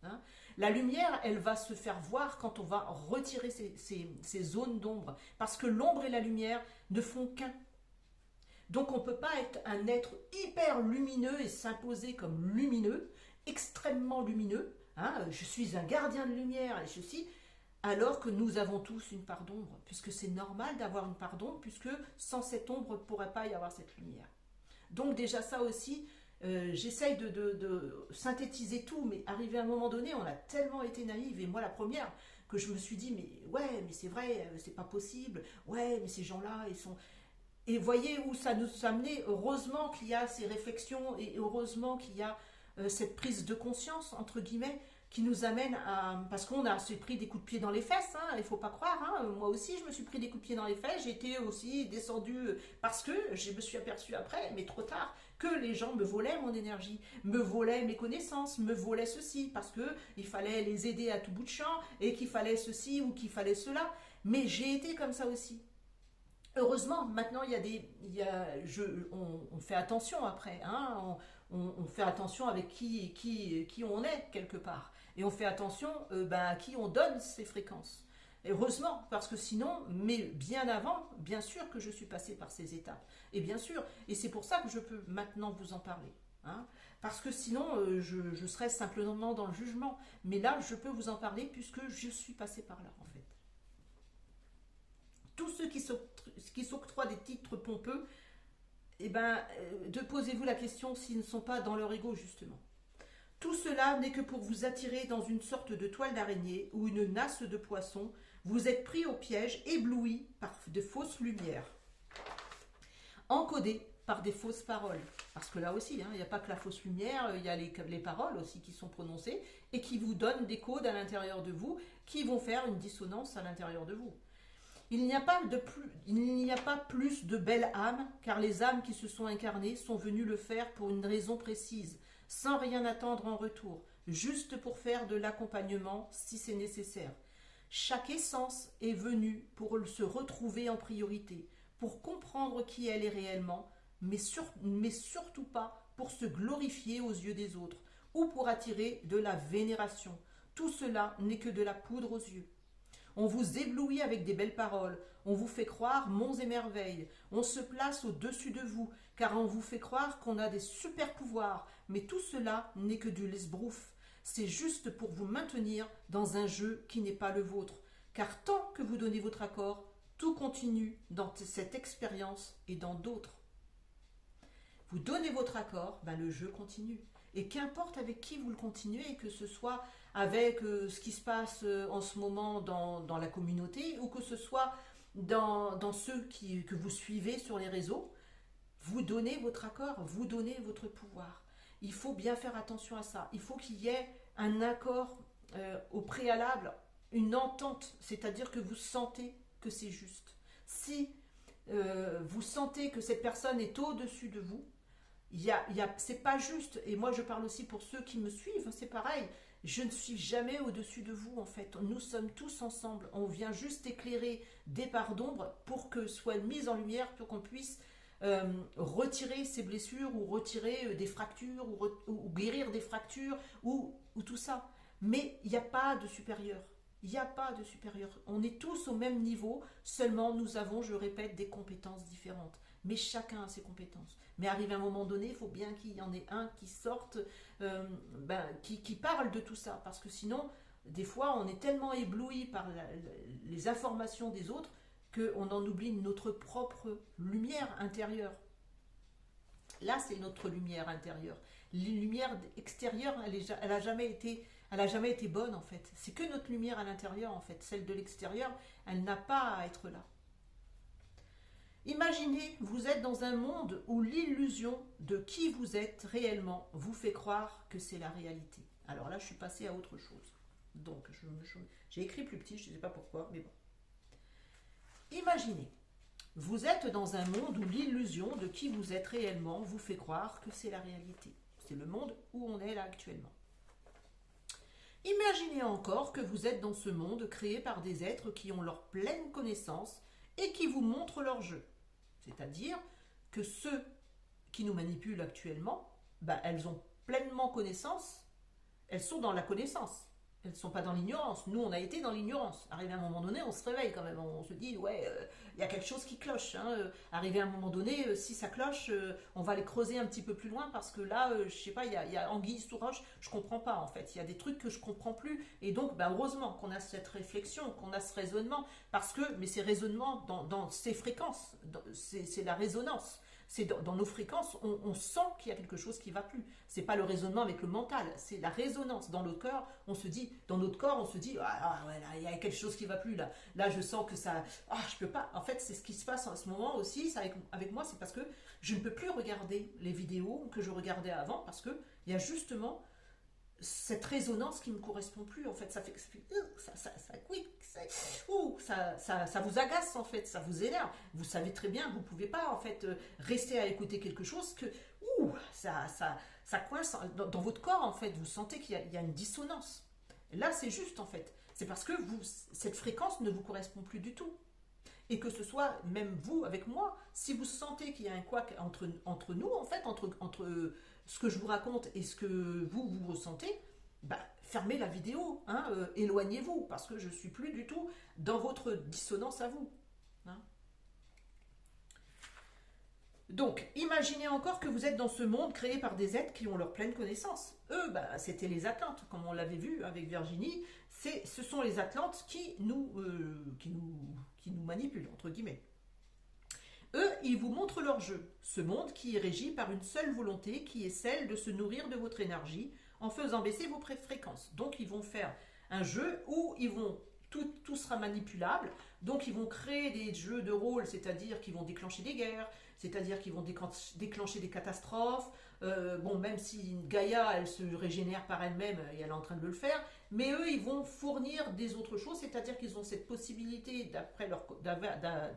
Hein. La lumière, elle va se faire voir quand on va retirer ces zones d'ombre. Parce que l'ombre et la lumière ne font qu'un. Donc on ne peut pas être un être hyper lumineux et s'imposer comme lumineux, extrêmement lumineux. Hein, je suis un gardien de lumière et ceci, alors que nous avons tous une part d'ombre. Puisque c'est normal d'avoir une part d'ombre, puisque sans cette ombre, il ne pourrait pas y avoir cette lumière. Donc déjà ça aussi, j'essaye de synthétiser tout, mais arrivé à un moment donné, on a tellement été naïve, et moi la première, que je me suis dit, mais ouais, mais c'est vrai, c'est pas possible, ouais, mais ces gens-là, ils sont... Et voyez où ça nous a amené, heureusement qu'il y a ces réflexions, et heureusement qu'il y a cette prise de conscience, entre guillemets, qui nous amène à... Parce qu'on s'est pris des coups de pied dans les fesses, hein, il ne faut pas croire, hein, moi aussi je me suis pris des coups de pied dans les fesses, j'ai été aussi descendue, parce que je me suis aperçue après, mais trop tard, que les gens me volaient mon énergie, me volaient mes connaissances, me volaient ceci, parce qu'il fallait les aider à tout bout de champ, et qu'il fallait ceci ou qu'il fallait cela, mais j'ai été comme ça aussi. Heureusement, maintenant on fait attention après, hein, on fait attention avec qui on est quelque part, et on fait attention à qui on donne ces fréquences. Et heureusement, parce que sinon, mais bien avant, bien sûr que je suis passée par ces étapes. Et bien sûr, et c'est pour ça que je peux maintenant vous en parler. Hein, parce que sinon, je serais simplement dans le jugement. Mais là, je peux vous en parler puisque je suis passée par là, en fait. Tous ceux qui s'octroient des titres pompeux, posez-vous la question s'ils ne sont pas dans leur ego, justement. Tout cela n'est que pour vous attirer dans une sorte de toile d'araignée ou une nasse de poisson, Vous êtes pris au piège, ébloui par de fausses lumières, encodé par des fausses paroles. Parce que là aussi, hein, il n'y a pas que la fausse lumière, il y a les paroles aussi qui sont prononcées et qui vous donnent des codes à l'intérieur de vous, qui vont faire une dissonance à l'intérieur de vous. Il n'y a pas plus de belles âmes, car les âmes qui se sont incarnées sont venues le faire pour une raison précise, sans rien attendre en retour, juste pour faire de l'accompagnement si c'est nécessaire. Chaque essence est venue pour se retrouver en priorité, pour comprendre qui elle est réellement, mais surtout pas pour se glorifier aux yeux des autres, ou pour attirer de la vénération. Tout cela n'est que de la poudre aux yeux. On vous éblouit avec des belles paroles, on vous fait croire monts et merveilles, on se place au-dessus de vous, car on vous fait croire qu'on a des super pouvoirs, mais tout cela n'est que du lesbrouf. C'est juste pour vous maintenir dans un jeu qui n'est pas le vôtre, car tant que vous donnez votre accord, tout continue dans cette expérience et dans d'autres. Vous donnez votre accord, ben le jeu continue. Et qu'importe avec qui vous le continuez, que ce soit avec ce qui se passe en ce moment dans la communauté ou que ce soit dans ceux que vous suivez sur les réseaux, vous donnez votre accord, vous donnez votre pouvoir. Il faut bien faire attention à ça. Il faut qu'il y ait un accord au préalable, une entente, c'est-à-dire que vous sentez que c'est juste. Si vous sentez que cette personne est au-dessus de vous, c'est pas juste. Et moi je parle aussi pour ceux qui me suivent, c'est pareil. Je ne suis jamais au-dessus de vous en fait. Nous sommes tous ensemble. On vient juste éclairer des parts d'ombre pour que soient mises en lumière, pour qu'on puisse retirer ces blessures ou retirer des fractures ou guérir des fractures ou tout ça. Mais il n'y a pas de supérieur. Il n'y a pas de supérieur. On est tous au même niveau, seulement nous avons, je répète, des compétences différentes. Mais chacun a ses compétences. Mais arrivé à un moment donné, il faut bien qu'il y en ait un qui sorte, qui parle de tout ça. Parce que sinon, des fois, on est tellement ébloui par les informations des autres qu'on en oublie notre propre lumière intérieure. Là, c'est notre lumière intérieure. Les lumières extérieures, elle a jamais été bonne en fait. C'est que notre lumière à l'intérieur en fait. Celle de l'extérieur, elle n'a pas à être là. Imaginez, vous êtes dans un monde où l'illusion de qui vous êtes réellement vous fait croire que c'est la réalité. Alors là, je suis passée à autre chose. Donc, j'ai écrit plus petit, je ne sais pas pourquoi, mais bon. Imaginez, vous êtes dans un monde où l'illusion de qui vous êtes réellement vous fait croire que c'est la réalité. C'est le monde où on est là actuellement. Imaginez encore que vous êtes dans ce monde créé par des êtres qui ont leur pleine connaissance et qui vous montrent leur jeu. C'est-à-dire que ceux qui nous manipulent actuellement, elles ont pleinement connaissance, elles sont dans la connaissance. Elles ne sont pas dans l'ignorance. Nous, on a été dans l'ignorance. Arrivé à un moment donné, on se réveille quand même. On se dit, ouais, y a quelque chose qui cloche. Hein. Arrivé à un moment donné, si ça cloche, on va aller creuser un petit peu plus loin parce que là, je sais pas, il y a anguille sous roche. Je comprends pas en fait. Il y a des trucs que je comprends plus. Et donc, heureusement qu'on a cette réflexion, qu'on a ce raisonnement. Mais ces raisonnements dans ces fréquences, c'est la résonance. C'est dans nos fréquences, on sent qu'il y a quelque chose qui ne va plus. C'est pas le raisonnement avec le mental, c'est la résonance. Dans notre corps, on se dit, ah ouais, là, il y a quelque chose qui ne va plus là. Là, je sens que ça, je peux pas. En fait, c'est ce qui se passe en ce moment aussi. Avec moi, c'est parce que je ne peux plus regarder les vidéos que je regardais avant parce que il y a justement cette résonance qui ne me correspond plus. En fait, ça vous agace en fait, ça vous énerve. Vous savez très bien, vous pouvez pas en fait rester à écouter quelque chose que ça coince dans votre corps en fait. Vous sentez qu'il y a une dissonance. Là, c'est juste en fait. C'est parce que cette fréquence ne vous correspond plus du tout. Et que ce soit même vous avec moi, si vous sentez qu'il y a un couac entre nous en fait, entre ce que je vous raconte et ce que vous ressentez, fermez la vidéo, éloignez-vous, parce que je ne suis plus du tout dans votre dissonance à vous. Hein. Donc, imaginez encore que vous êtes dans ce monde créé par des êtres qui ont leur pleine connaissance. Eux, c'était les Atlantes, comme on l'avait vu avec Virginie, ce sont les Atlantes qui nous manipulent, entre guillemets. Eux, ils vous montrent leur jeu, ce monde qui est régi par une seule volonté, qui est celle de se nourrir de votre énergie en faisant baisser vos fréquences. Donc, ils vont faire un jeu où ils vont tout sera manipulable. Donc ils vont créer des jeux de rôle, c'est-à-dire qu'ils vont déclencher des guerres, c'est-à-dire qu'ils vont déclencher des catastrophes. Bon, même si Gaïa, elle se régénère par elle-même et elle est en train de le faire, mais eux, ils vont fournir des autres choses, c'est-à-dire qu'ils ont cette possibilité,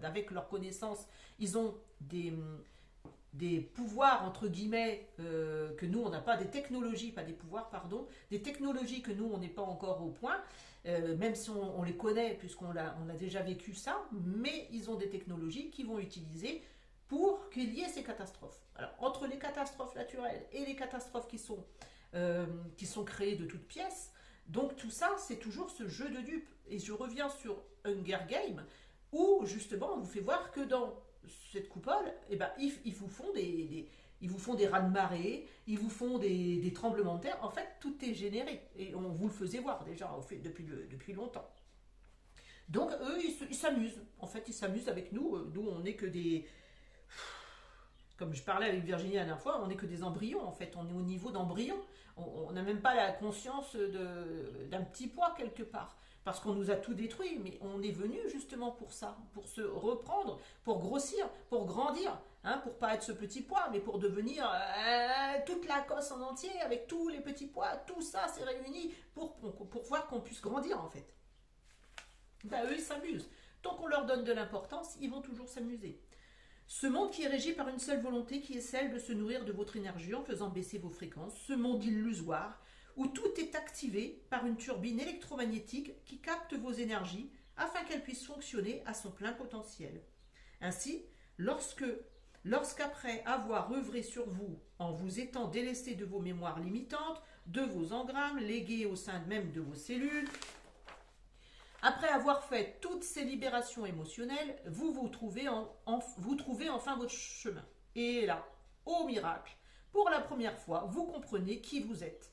avec leur connaissance, ils ont des pouvoirs, entre guillemets, que nous, on n'a pas, des technologies, pas des pouvoirs, pardon, des technologies que nous, on n'est pas encore au point, même si on les connaît, puisqu'on on a déjà vécu ça, mais ils ont des technologies qu'ils vont utiliser pour qu'il y ait ces catastrophes. Alors, entre les catastrophes naturelles et les catastrophes qui sont créées de toutes pièces, donc tout ça, c'est toujours ce jeu de dupes. Et je reviens sur Hunger Games, où justement, on vous fait voir que dans cette coupole, eh ben, ils vous font ils vous font des raz-de-marée, ils vous font des tremblements de terre. En fait, tout est généré. Et on vous le faisait voir déjà depuis longtemps. Donc, eux, ils s'amusent. En fait, ils s'amusent avec nous. Nous, on n'est que des... Comme je parlais avec Virginie la dernière fois, on n'est que des embryons, en fait. On est au niveau d'embryons. On n'a même pas la conscience d'un petit poids quelque part. Parce qu'on nous a tout détruit. Mais on est venu justement pour ça. Pour se reprendre, pour grossir, pour grandir. Hein, pour pas être ce petit poids, mais pour devenir toute la cosse en entier, avec tous les petits pois. Tout ça, c'est réuni pour voir qu'on puisse grandir, en fait. Ben, eux, ils s'amusent. Tant qu'on leur donne de l'importance, ils vont toujours s'amuser. Ce monde qui est régi par une seule volonté, qui est celle de se nourrir de votre énergie en faisant baisser vos fréquences, ce monde illusoire, où tout est activé par une turbine électromagnétique qui capte vos énergies afin qu'elles puissent fonctionner à son plein potentiel. Ainsi, lorsqu'après avoir œuvré sur vous, en vous étant délaissé de vos mémoires limitantes, de vos engrammes légués au sein même de vos cellules, après avoir fait toutes ces libérations émotionnelles, vous trouvez enfin votre chemin. Et là, ô miracle, pour la première fois, vous comprenez qui vous êtes.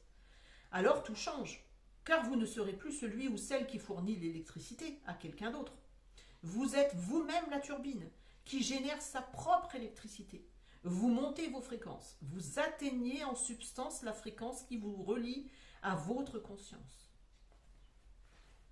Alors tout change, car vous ne serez plus celui ou celle qui fournit l'électricité à quelqu'un d'autre. Vous êtes vous-même la turbine qui génère sa propre électricité. Vous montez vos fréquences, vous atteignez en substance la fréquence qui vous relie à votre conscience.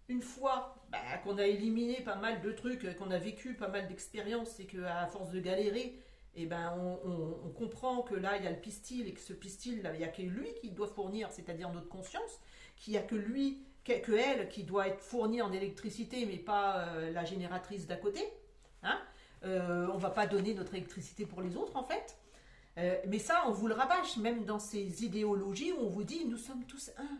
Une fois qu'on a éliminé pas mal de trucs, qu'on a vécu pas mal d'expériences et qu'à force de galérer, on comprend que là il y a le pistil et que ce pistil, là, il n'y a que lui qui doit fournir, c'est-à-dire notre conscience, qu'il n'y a que lui, que elle qui doit être fournie en électricité, mais pas la génératrice d'à côté. Hein, on ne va pas donner notre électricité pour les autres en fait. Mais ça, on vous le rabâche, même dans ces idéologies où on vous dit nous sommes tous un.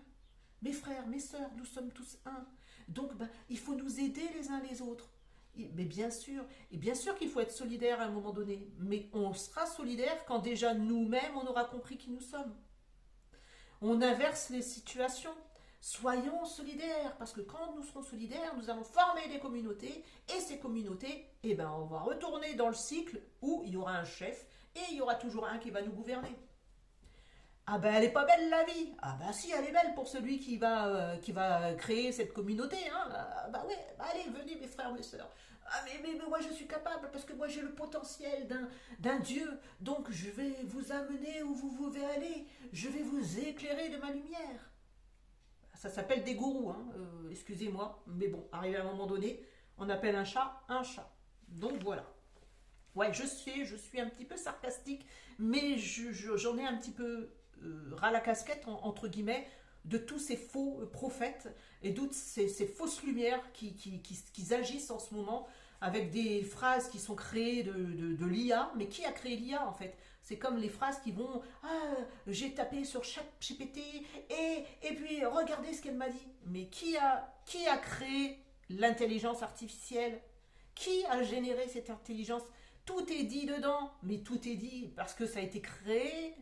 Mes frères, mes sœurs, nous sommes tous un. Donc, il faut nous aider les uns les autres. Mais bien sûr, et bien sûr qu'il faut être solidaire à un moment donné, mais on sera solidaire quand déjà nous-mêmes, on aura compris qui nous sommes. On inverse les situations. Soyons solidaires, parce que quand nous serons solidaires, nous allons former des communautés, et ces communautés, on va retourner dans le cycle où il y aura un chef, et il y aura toujours un qui va nous gouverner. Ah ben elle est pas belle la vie. Ah ben si, elle est belle pour celui qui va créer cette communauté. Hein. Allez, venez mes frères, mes sœurs. Ah mais moi je suis capable parce que moi j'ai le potentiel d'un Dieu. Donc je vais vous amener où vous devez aller. Je vais vous éclairer de ma lumière. Ça s'appelle des gourous, hein. Excusez-moi. Mais bon, arrivé à un moment donné, on appelle un chat un chat. Donc voilà. Ouais, je suis un petit peu sarcastique, mais j'en ai un petit peu ras la casquette, entre guillemets, de tous ces faux prophètes et toutes ces fausses lumières qui agissent en ce moment avec des phrases qui sont créées de l'IA. Mais qui a créé l'IA en fait? C'est comme les phrases qui vont « Ah, j'ai tapé sur chaque GPT et puis regardez ce qu'elle m'a dit. » Mais qui a créé l'intelligence artificielle? Qui a généré cette intelligence? Tout est dit dedans, mais tout est dit parce que ça a été créé.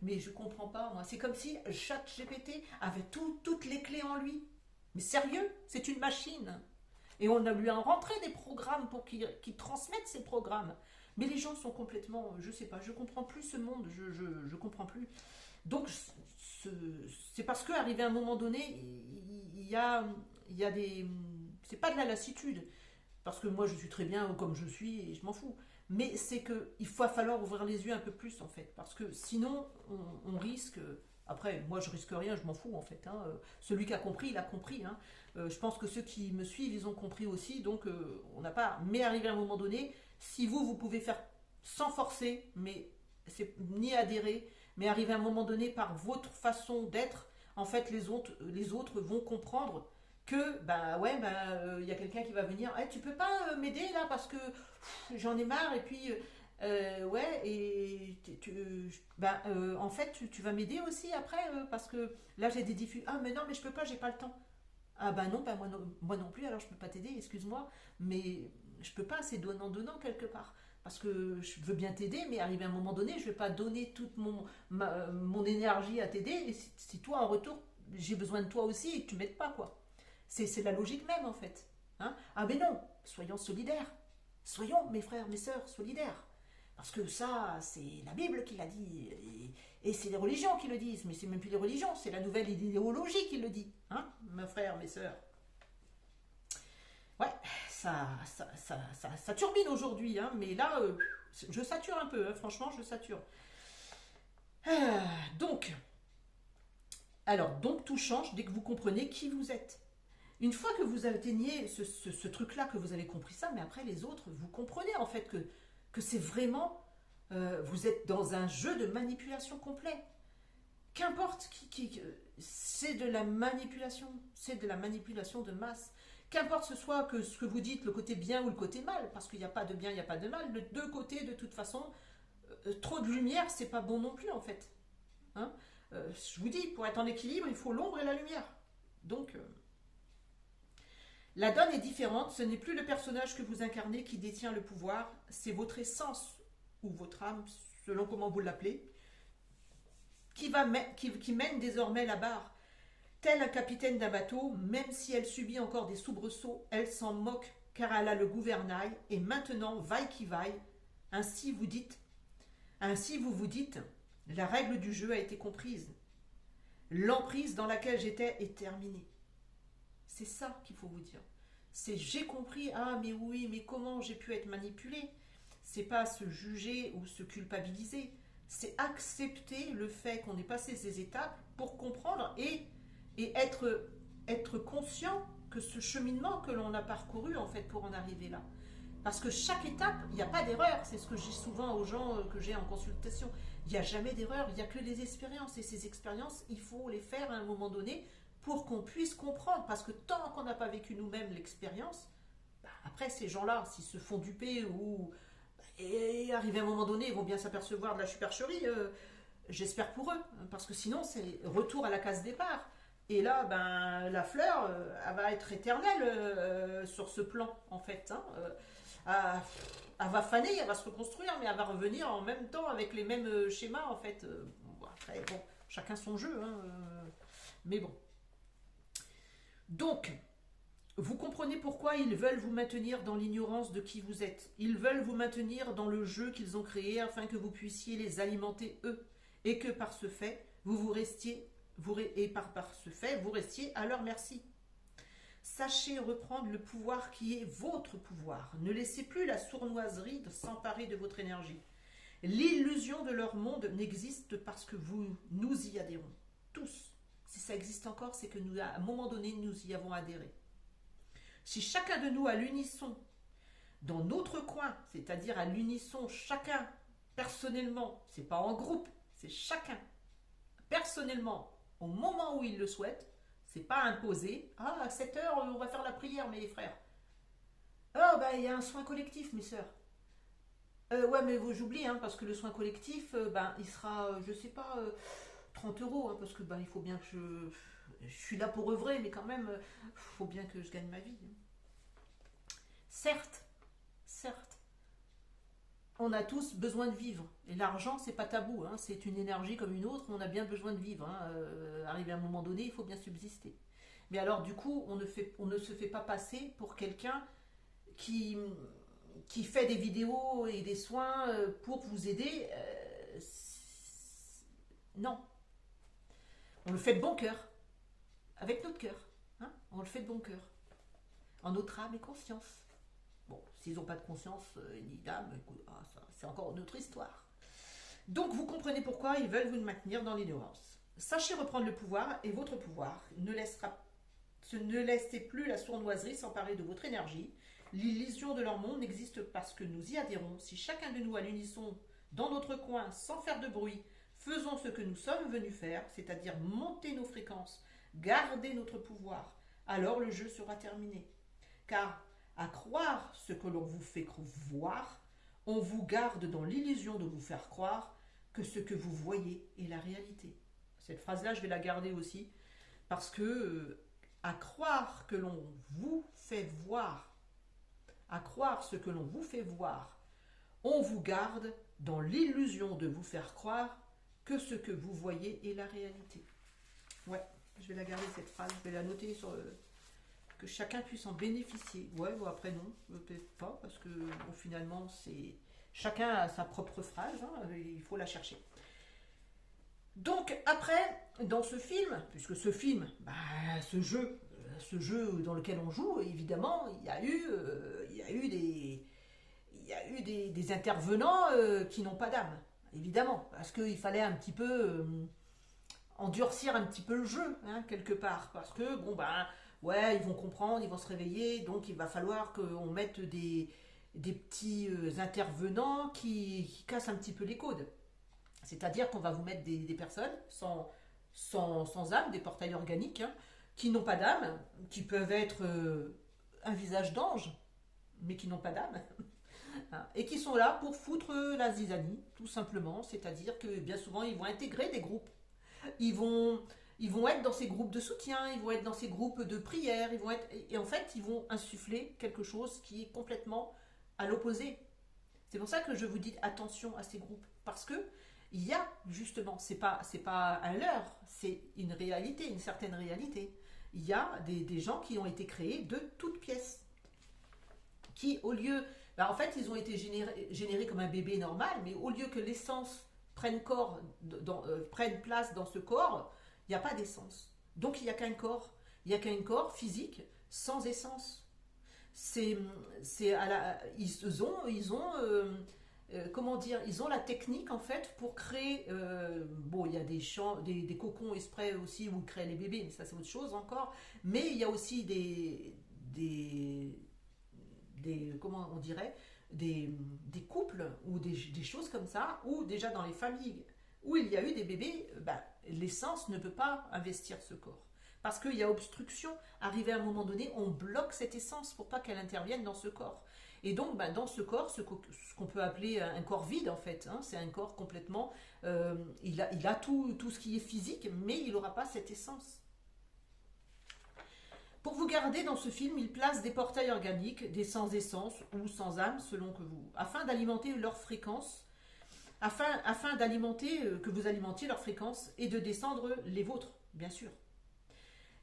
Mais je comprends pas, moi. C'est comme si ChatGPT avait toutes les clés en lui. Mais sérieux, c'est une machine. Et on a lui a rentré des programmes pour qu'il transmette ces programmes. Mais les gens sont complètement, je sais pas, je comprends plus ce monde, je comprends plus. Donc c'est parce qu'arrivé à un moment donné, il y a des, c'est pas de la lassitude. Parce que moi je suis très bien comme je suis et je m'en fous. Mais c'est qu'il va falloir ouvrir les yeux un peu plus en fait. Parce que sinon on risque Après, moi, je risque rien, je m'en fous, en fait. Hein. Celui qui a compris, il a compris. Hein. Je pense que ceux qui me suivent, ils ont compris aussi. Donc, on n'a pas... Mais arrivé à un moment donné, si vous, vous pouvez faire sans forcer, mais c'est ni adhérer, mais arriver à un moment donné, par votre façon d'être, en fait, les autres vont comprendre que, bah ouais, bah, y a quelqu'un qui va venir, hey, tu peux pas m'aider là parce que j'en ai marre et puis ouais et ben, en fait tu vas m'aider aussi après parce que là j'ai des difficultés. Ah mais non mais je peux pas, j'ai pas le temps. Ah bah non, bah moi non plus alors je peux pas t'aider, excuse-moi, mais je peux pas, c'est donnant quelque part. Parce que je veux bien t'aider, mais arrivé à un moment donné, je vais pas donner toute mon énergie à t'aider. Et si toi en retour, j'ai besoin de toi aussi et que tu m'aides pas quoi. C'est la logique même en fait. Hein. Ah mais non, soyons solidaires. Soyons, mes frères, mes sœurs, solidaires. Parce que ça, c'est la Bible qui l'a dit. Et c'est les religions qui le disent. Mais c'est même plus les religions, c'est la nouvelle idéologie qui le dit. Hein, mes frères, mes sœurs. Ouais, ça turbine aujourd'hui. Hein, mais là, je sature un peu. Hein, franchement, je sature. Donc, donc tout change dès que vous comprenez qui vous êtes. Une fois que vous atteignez ce truc-là, que vous avez compris ça, mais après les autres, vous comprenez en fait que c'est vraiment... vous êtes dans un jeu de manipulation complet. Qu'importe c'est de la manipulation. C'est de la manipulation de masse. Qu'importe ce que vous dites, le côté bien ou le côté mal, parce qu'il n'y a pas de bien, il n'y a pas de mal. Les deux côtés, de toute façon, trop de lumière, c'est pas bon non plus en fait. Hein. Je vous dis, pour être en équilibre, il faut l'ombre et la lumière. Donc... la donne est différente, ce n'est plus le personnage que vous incarnez qui détient le pouvoir, c'est votre essence ou votre âme, selon comment vous l'appelez, qui mène désormais la barre. Tel un capitaine d'un bateau, même si elle subit encore des soubresauts, elle s'en moque car elle a le gouvernail et maintenant, vaille qui vaille, ainsi vous vous dites, la règle du jeu a été comprise. L'emprise dans laquelle j'étais est terminée. C'est ça qu'il faut vous dire. C'est j'ai compris, ah mais oui, mais comment j'ai pu être manipulé. C'est pas se juger ou se culpabiliser. C'est accepter le fait qu'on ait passé ces étapes pour comprendre et être conscient que ce cheminement que l'on a parcouru en fait pour en arriver là. Parce que chaque étape, il n'y a pas d'erreur. C'est ce que je dis souvent aux gens que j'ai en consultation. Il n'y a jamais d'erreur, il n'y a que des expériences. Et ces expériences, il faut les faire à un moment donné pour qu'on puisse comprendre. Parce que tant qu'on n'a pas vécu nous-mêmes l'expérience, bah, après ces gens-là, s'ils se font duper ou... et arrivé à un moment donné, ils vont bien s'apercevoir de la supercherie, j'espère pour eux. Parce que sinon, c'est retour à la case départ. Et là, ben, la fleur, elle va être éternelle sur ce plan, en fait. Hein. Elle va faner, elle va se reconstruire, mais elle va revenir en même temps avec les mêmes schémas, en fait. Bon, après, bon, chacun son jeu, hein, mais bon. Donc, vous comprenez pourquoi ils veulent vous maintenir dans l'ignorance de qui vous êtes. Ils veulent vous maintenir dans le jeu qu'ils ont créé afin que vous puissiez les alimenter eux. Et que par ce fait, par ce fait, vous restiez à leur merci. Sachez reprendre le pouvoir qui est votre pouvoir. Ne laissez plus la sournoiserie s'emparer de votre énergie. L'illusion de leur monde n'existe parce que nous y adhérons. Tous. Si ça existe encore, c'est que à un moment donné, nous y avons adhéré. Si chacun de nous à l'unisson, dans notre coin, c'est-à-dire à l'unisson, chacun, personnellement, c'est pas en groupe, c'est chacun, personnellement, au moment où il le souhaite, c'est pas imposé. Ah, à 7 heures, on va faire la prière, mes frères. Oh, ben, il y a un soin collectif, mes sœurs. Ouais, mais j'oublie, hein, parce que le soin collectif, ben, il sera, je sais pas, 30 euros, hein, parce que ben, il faut bien que je suis là pour œuvrer, mais quand même, il faut bien que je gagne ma vie. Certes, on a tous besoin de vivre. Et l'argent, c'est pas tabou, hein, c'est une énergie comme une autre, on a bien besoin de vivre. Hein, arrivé à un moment donné, il faut bien subsister. Mais alors, du coup, on ne se fait pas passer pour quelqu'un qui fait des vidéos et des soins pour vous aider. Non. On le fait de bon cœur. Avec notre cœur. Hein, on le fait de bon cœur. En notre âme et conscience. Bon, s'ils n'ont pas de conscience ni d'âme, c'est encore une autre histoire. Donc vous comprenez pourquoi ils veulent vous maintenir dans l'ignorance. Sachez reprendre le pouvoir et votre pouvoir ne laissez plus la sournoiserie s'emparer de votre énergie. L'illusion de leur monde n'existe parce que nous y adhérons. Si chacun de nous à l'unisson, dans notre coin, sans faire de bruit, faisons ce que nous sommes venus faire, c'est-à-dire monter nos fréquences, garder notre pouvoir, alors le jeu sera terminé. Car à croire ce que l'on vous fait voir, on vous garde dans l'illusion de vous faire croire que ce que vous voyez est la réalité. Cette phrase-là, je vais la garder aussi, parce que à croire que l'on vous fait voir, à croire ce que l'on vous fait voir, on vous garde dans l'illusion de vous faire croire que ce que vous voyez est la réalité. Ouais, je vais la garder cette phrase, je vais la noter sur que chacun puisse en bénéficier. Ouais, bon après non, peut-être pas, parce que bon, finalement c'est chacun a sa propre phrase, hein, il faut la chercher. Donc après, dans ce film, puisque ce film, ce jeu dans lequel on joue, évidemment, il y a eu des intervenants qui n'ont pas d'âme, évidemment, parce qu'il fallait un petit peu endurcir un petit peu le jeu, hein, quelque part, parce que bon ouais, ils vont comprendre, ils vont se réveiller, donc il va falloir qu'on mette des petits intervenants qui cassent un petit peu les codes. C'est-à-dire qu'on va vous mettre des personnes sans âme, des portails organiques, hein, qui n'ont pas d'âme, qui peuvent être un visage d'ange, mais qui n'ont pas d'âme, hein, et qui sont là pour foutre la zizanie, tout simplement. C'est-à-dire que bien souvent, ils vont intégrer des groupes. Ils vont être dans ces groupes de soutien, ils vont être dans ces groupes de prière, et en fait, ils vont insuffler quelque chose qui est complètement à l'opposé. C'est pour ça que je vous dis attention à ces groupes, parce que il y a justement, c'est pas un leurre, c'est une réalité, une certaine réalité. Il y a des gens qui ont été créés de toutes pièces, qui au lieu, en fait, ils ont été générés comme un bébé normal, mais au lieu que l'essence prenne place dans ce corps, il n'y a pas d'essence. Donc il n'y a qu'un corps. Il n'y a qu'un corps physique sans essence. Comment dire, ils ont la technique en fait pour créer. Bon, il y a des cocons exprès aussi où ils créent les bébés, mais ça c'est autre chose encore. Mais il y a aussi comment on dirait, des couples ou des choses comme ça, où déjà dans les familles où il y a eu des bébés, l'essence ne peut pas investir ce corps. Parce qu'il y a obstruction, arrivé à un moment donné, on bloque cette essence pour pas qu'elle intervienne dans ce corps. Et donc, dans ce corps, ce qu'on peut appeler un corps vide, en fait, hein, c'est un corps complètement... il a tout ce qui est physique, mais il n'aura pas cette essence. Pour vous garder dans ce film, il place des portails organiques, des sans essence ou sans âme, selon que vous... afin d'alimenter leur fréquence, afin d'alimenter, que vous alimentiez leur fréquence et de descendre les vôtres, bien sûr.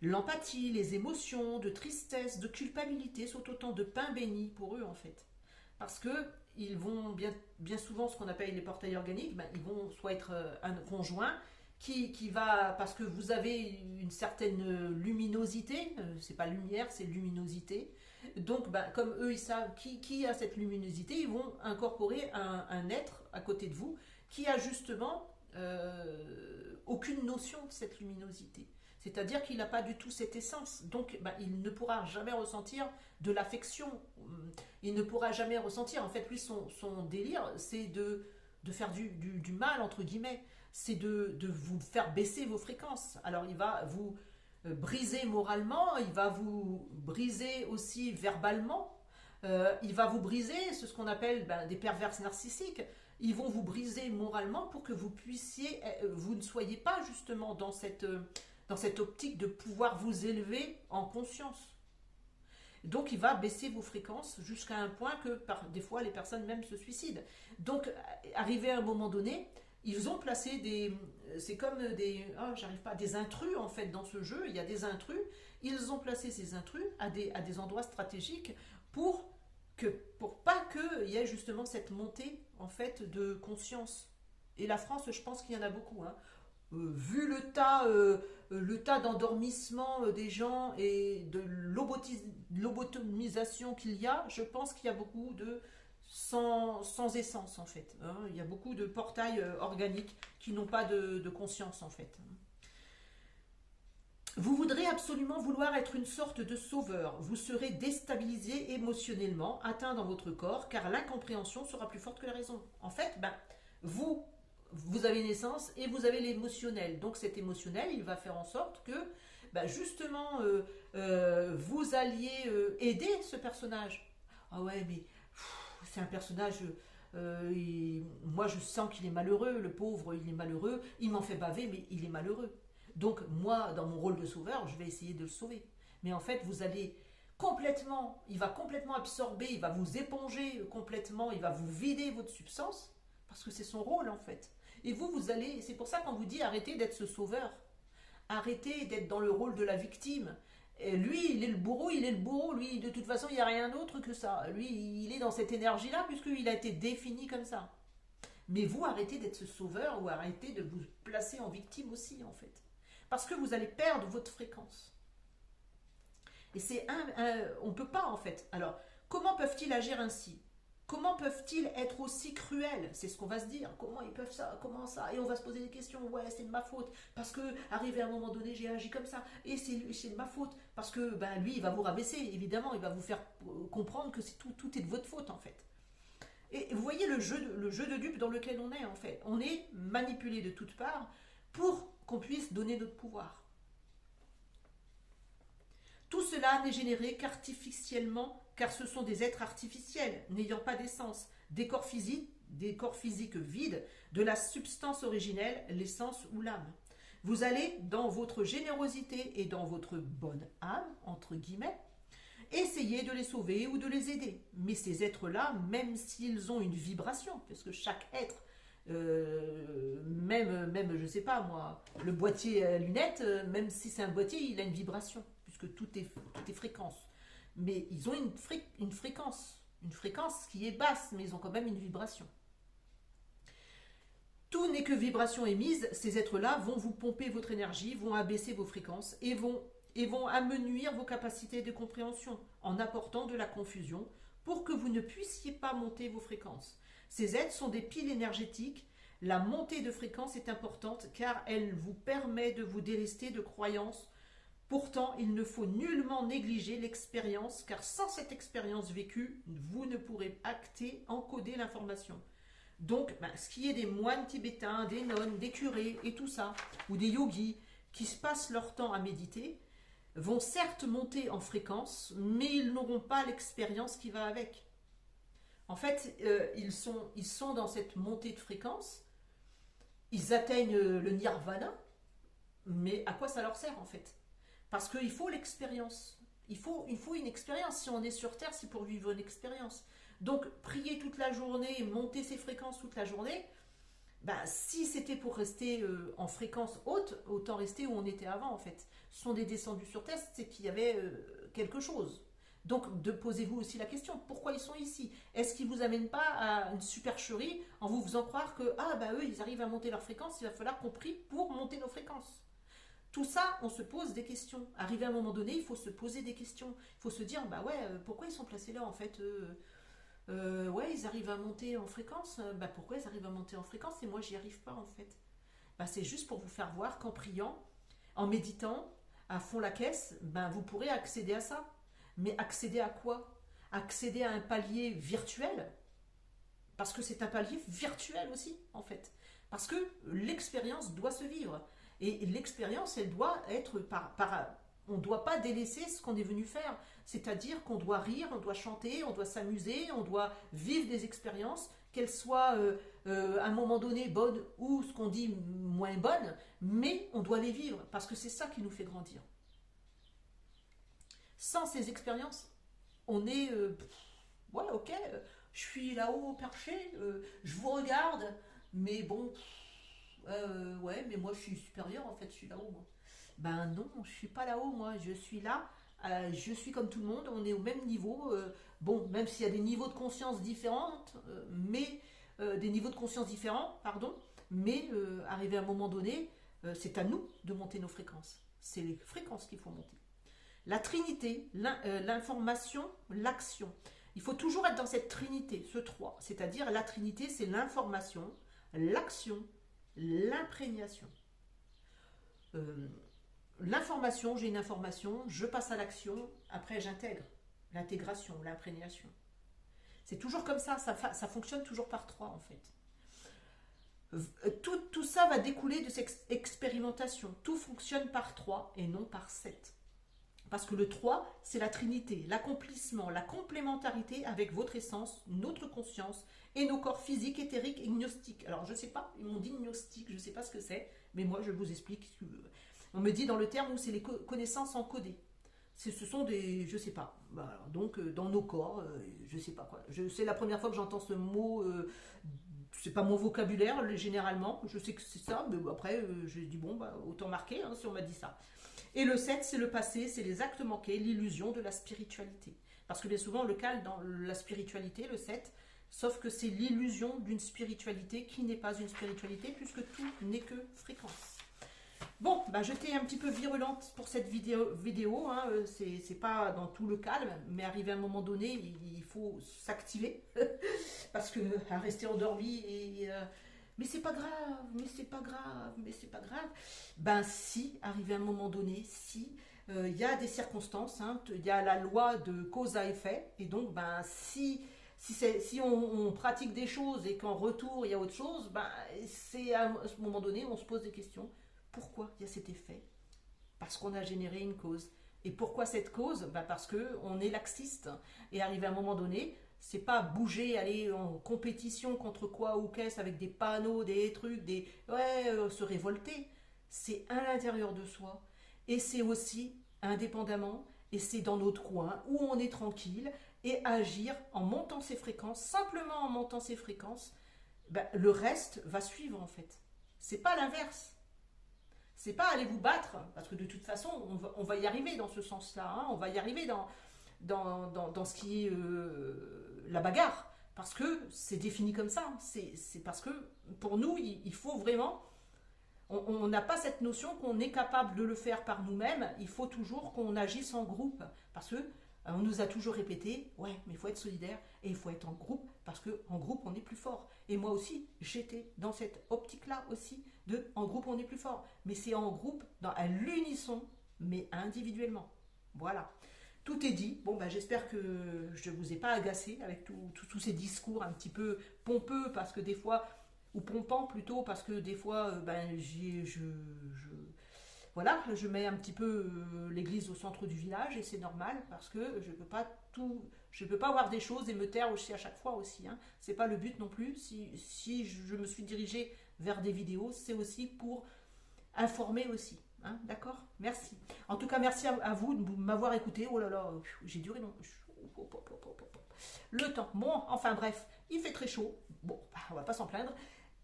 L'empathie, les émotions de tristesse, de culpabilité sont autant de pain béni pour eux en fait. Parce que ils vont bien souvent, ce qu'on appelle les portails organiques, ils vont soit être un conjoint qui va, parce que vous avez une certaine luminosité, c'est pas lumière, c'est luminosité. Donc comme eux ils savent qui a cette luminosité, ils vont incorporer un être à côté de vous qui a justement aucune notion de cette luminosité. C'est-à-dire qu'il n'a pas du tout cette essence. Donc, il ne pourra jamais ressentir de l'affection. Il ne pourra jamais ressentir. En fait, lui, son délire, c'est de faire du mal, entre guillemets. C'est de vous faire baisser vos fréquences. Alors, il va vous briser moralement. Il va vous briser aussi verbalement. Il va vous briser, c'est ce qu'on appelle des perverses narcissiques. Ils vont vous briser moralement pour que vous ne soyez pas justement dans cette optique de pouvoir vous élever en conscience. Donc il va baisser vos fréquences jusqu'à un point que des fois les personnes même se suicident. Donc arrivé à un moment donné, ils ont placé c'est comme des intrus en fait dans ce jeu. Il y a des intrus. Ils ont placé ces intrus à des endroits stratégiques pour pas qu'il y ait justement cette montée en fait de conscience. Et la France, je pense qu'il y en a beaucoup, hein. Vu le tas d'endormissement des gens et de lobotomisation qu'il y a, je pense qu'il y a beaucoup de sans essence en fait, hein. Il y a beaucoup de portails organiques qui n'ont pas de conscience en fait. Vous voudrez absolument vouloir être une sorte de sauveur. Vous serez déstabilisé émotionnellement, atteint dans votre corps, car l'incompréhension sera plus forte que la raison. En fait, vous, vous avez naissance et vous avez l'émotionnel. Donc cet émotionnel, il va faire en sorte que, justement, vous alliez aider ce personnage. Ah ouais, mais c'est un personnage... moi, je sens qu'il est malheureux, le pauvre, il est malheureux. Il m'en fait baver, mais il est malheureux. Donc moi, dans mon rôle de sauveur, je vais essayer de le sauver. Mais en fait, vous allez complètement, il va complètement absorber, il va vous éponger complètement, il va vous vider votre substance, parce que c'est son rôle en fait. Et vous, vous allez, c'est pour ça qu'on vous dit arrêtez d'être ce sauveur, arrêtez d'être dans le rôle de la victime. Et lui, il est le bourreau, lui, de toute façon, il n'y a rien d'autre que ça. Lui, il est dans cette énergie-là, puisqu'il a été défini comme ça. Mais vous, arrêtez d'être ce sauveur, ou arrêtez de vous placer en victime aussi, en fait. Parce que vous allez perdre votre fréquence. Et on ne peut pas en fait. Alors, comment peuvent-ils agir ainsi? Comment peuvent-ils être aussi cruels? C'est ce qu'on va se dire. Comment ils peuvent ça? Comment ça? Et on va se poser des questions. Ouais, c'est de ma faute. Parce que, arrivé à un moment donné, j'ai agi comme ça. Et c'est de ma faute. Parce que, lui, il va vous rabaisser. Évidemment, il va vous faire comprendre que tout est de votre faute, en fait. Et vous voyez le jeu de dupe dans lequel on est, en fait. On est manipulé de toutes parts pour qu'on puisse donner notre pouvoir. Tout cela n'est généré qu'artificiellement, car ce sont des êtres artificiels, n'ayant pas d'essence, des corps physiques vides, de la substance originelle, l'essence ou l'âme. Vous allez, dans votre générosité et dans votre bonne âme, entre guillemets, essayer de les sauver ou de les aider. Mais ces êtres-là, même s'ils ont une vibration, parce que chaque être même, je sais pas moi, le boîtier à lunettes, même si c'est un boîtier, il a une vibration, puisque tout est fréquence. Mais ils ont une fréquence qui est basse, mais ils ont quand même une vibration. Tout n'est que vibration émise, ces êtres-là vont vous pomper votre énergie, vont abaisser vos fréquences et vont amenuire vos capacités de compréhension en apportant de la confusion pour que vous ne puissiez pas monter vos fréquences. Ces êtres sont des piles énergétiques. La montée de fréquence est importante car elle vous permet de vous délester de croyances. Pourtant, il ne faut nullement négliger l'expérience car sans cette expérience vécue, vous ne pourrez acter, encoder l'information. Donc, ce qui est des moines tibétains, des nonnes, des curés et tout ça, ou des yogis qui se passent leur temps à méditer, vont certes monter en fréquence, mais ils n'auront pas l'expérience qui va avec. En fait, ils sont dans cette montée de fréquence, ils atteignent le nirvana, mais à quoi ça leur sert en fait? Parce qu'il faut l'expérience. Il faut une expérience. Si on est sur Terre, c'est pour vivre une expérience. Donc, prier toute la journée, monter ses fréquences toute la journée, si c'était pour rester en fréquence haute, autant rester où on était avant en fait. Ce sont des descendus sur Terre, c'est qu'il y avait quelque chose. Donc, posez-vous aussi la question, pourquoi ils sont ici? Est-ce qu'ils ne vous amènent pas à une supercherie en vous faisant croire que, eux, ils arrivent à monter leur fréquence, il va falloir qu'on prie pour monter nos fréquences? Tout ça, on se pose des questions. Arrivé à un moment donné, il faut se poser des questions. Il faut se dire, pourquoi ils sont placés là en fait ils arrivent à monter en fréquence. Pourquoi ils arrivent à monter en fréquence et moi, j'y arrive pas en fait? C'est juste pour vous faire voir qu'en priant, en méditant, à fond la caisse, vous pourrez accéder à ça. Mais accéder à quoi? Accéder à un palier virtuel, parce que c'est un palier virtuel aussi, en fait. Parce que l'expérience doit se vivre. Et l'expérience, elle doit être on ne doit pas délaisser ce qu'on est venu faire. C'est-à-dire qu'on doit rire, on doit chanter, on doit s'amuser, on doit vivre des expériences, qu'elles soient à un moment donné bonnes ou ce qu'on dit moins bonnes, mais on doit les vivre, parce que c'est ça qui nous fait grandir. Sans ces expériences, on est ok, je suis là-haut perché, je vous regarde, mais bon, mais moi je suis supérieur en fait, je suis là-haut moi. Non, je suis pas là-haut moi, je suis là, je suis comme tout le monde, on est au même niveau, même s'il y a des niveaux de conscience différents, mais arrivé à un moment donné, c'est à nous de monter nos fréquences. C'est les fréquences qu'il faut monter. La trinité, l'information, l'action. Il faut toujours être dans cette trinité, ce 3. C'est-à-dire la trinité, c'est l'information, l'action, l'imprégnation. l'information, j'ai une information, je passe à l'action, après j'intègre. L'intégration, l'imprégnation. C'est toujours comme ça fonctionne toujours par trois en fait. Tout ça va découler de cette expérimentation. Tout fonctionne par 3 et non par 7. Parce que le 3, c'est la trinité, l'accomplissement, la complémentarité avec votre essence, notre conscience et nos corps physiques, éthériques et gnostiques. Alors je ne sais pas, ils m'ont dit gnostique, je ne sais pas ce que c'est, mais moi je vous explique. On me dit dans le terme où c'est les connaissances encodées. Ce sont des, je sais pas, voilà, donc dans nos corps, je sais pas quoi. C'est la première fois que j'entends ce mot, c'est pas mon vocabulaire généralement, je sais que c'est ça, mais après j'ai dit bon, bah, autant marquer hein, si on m'a dit ça. Et le 7, c'est le passé, c'est les actes manqués, l'illusion de la spiritualité. Parce que bien souvent on le cale dans la spiritualité, le 7, sauf que c'est l'illusion d'une spiritualité qui n'est pas une spiritualité puisque tout n'est que fréquence. Bon, bah, j'étais un petit peu virulente pour cette vidéo hein, c'est pas dans tout le calme, mais arrivé à un moment donné, il faut s'activer, parce que à rester endormi, mais c'est pas grave, mais c'est pas grave, mais c'est pas grave. Ben si, arrivé à un moment donné, si, il y a des circonstances, hein, il y a la loi de cause à effet, et donc ben si on pratique des choses et qu'en retour il y a autre chose, ben, c'est à ce moment donné on se pose des questions. Pourquoi il y a cet effet? Parce qu'on a généré une cause. Et pourquoi cette cause? Ben parce qu'on est laxiste. Et arrivé à un moment donné, c'est pas bouger, aller en compétition contre quoi ou qu'est-ce avec des panneaux, des trucs, se révolter. C'est à l'intérieur de soi. Et c'est aussi indépendamment. Et c'est dans notre coin où on est tranquille. Et agir en montant ses fréquences. Simplement en montant ses fréquences. Ben, le reste va suivre en fait. C'est pas l'inverse. C'est pas aller vous battre, parce que de toute façon, on va y arriver dans ce sens-là. Hein, on va y arriver dans ce qui est la bagarre. Parce que c'est défini comme ça. C'est parce que pour nous, il faut vraiment... On n'a pas cette notion qu'on est capable de le faire par nous-mêmes. Il faut toujours qu'on agisse en groupe. Parce que on nous a toujours répété, ouais, mais il faut être solidaire et il faut être en groupe, parce qu'en groupe, on est plus fort. Et moi aussi, j'étais dans cette optique-là aussi, en groupe, on est plus fort. Mais c'est en groupe, à l'unisson, mais individuellement. Voilà. Tout est dit. Bon, ben, j'espère que je ne vous ai pas agacé avec tous ces discours un petit peu pompeux, parce que des fois, ou pompants plutôt, parce que des fois, voilà, je mets un petit peu l'église au centre du village et c'est normal parce que je peux pas avoir des choses et me taire aussi à chaque fois aussi. Hein. C'est pas le but non plus. Si je me suis dirigée vers des vidéos, c'est aussi pour informer aussi. Hein, d'accord? Merci. En tout cas, merci à vous de m'avoir écouté. Oh là là, j'ai duré long. Le temps. Bon, enfin bref, il fait très chaud. Bon, on va pas s'en plaindre.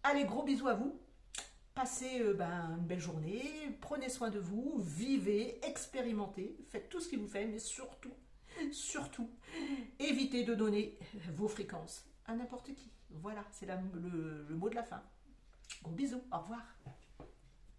Allez, gros bisous à vous. Passez une belle journée, prenez soin de vous, vivez, expérimentez, faites tout ce qui vous fait, mais surtout, évitez de donner vos fréquences à n'importe qui. Voilà, c'est le mot de la fin. Gros bisous, au revoir.